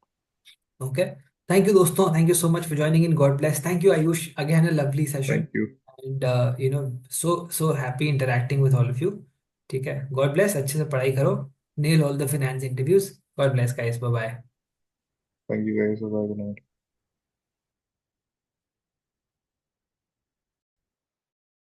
Okay, thank you दोस्तों, thank you so much for joining in, God bless, thank you Ayush, again a lovely session, Thank you. And so happy interacting with all of you. ठीक है, God bless, अच्छे से पढ़ाई करो, nail all the finance interviews, God bless guys, bye bye. Thank you guys. Bye-bye. Good night.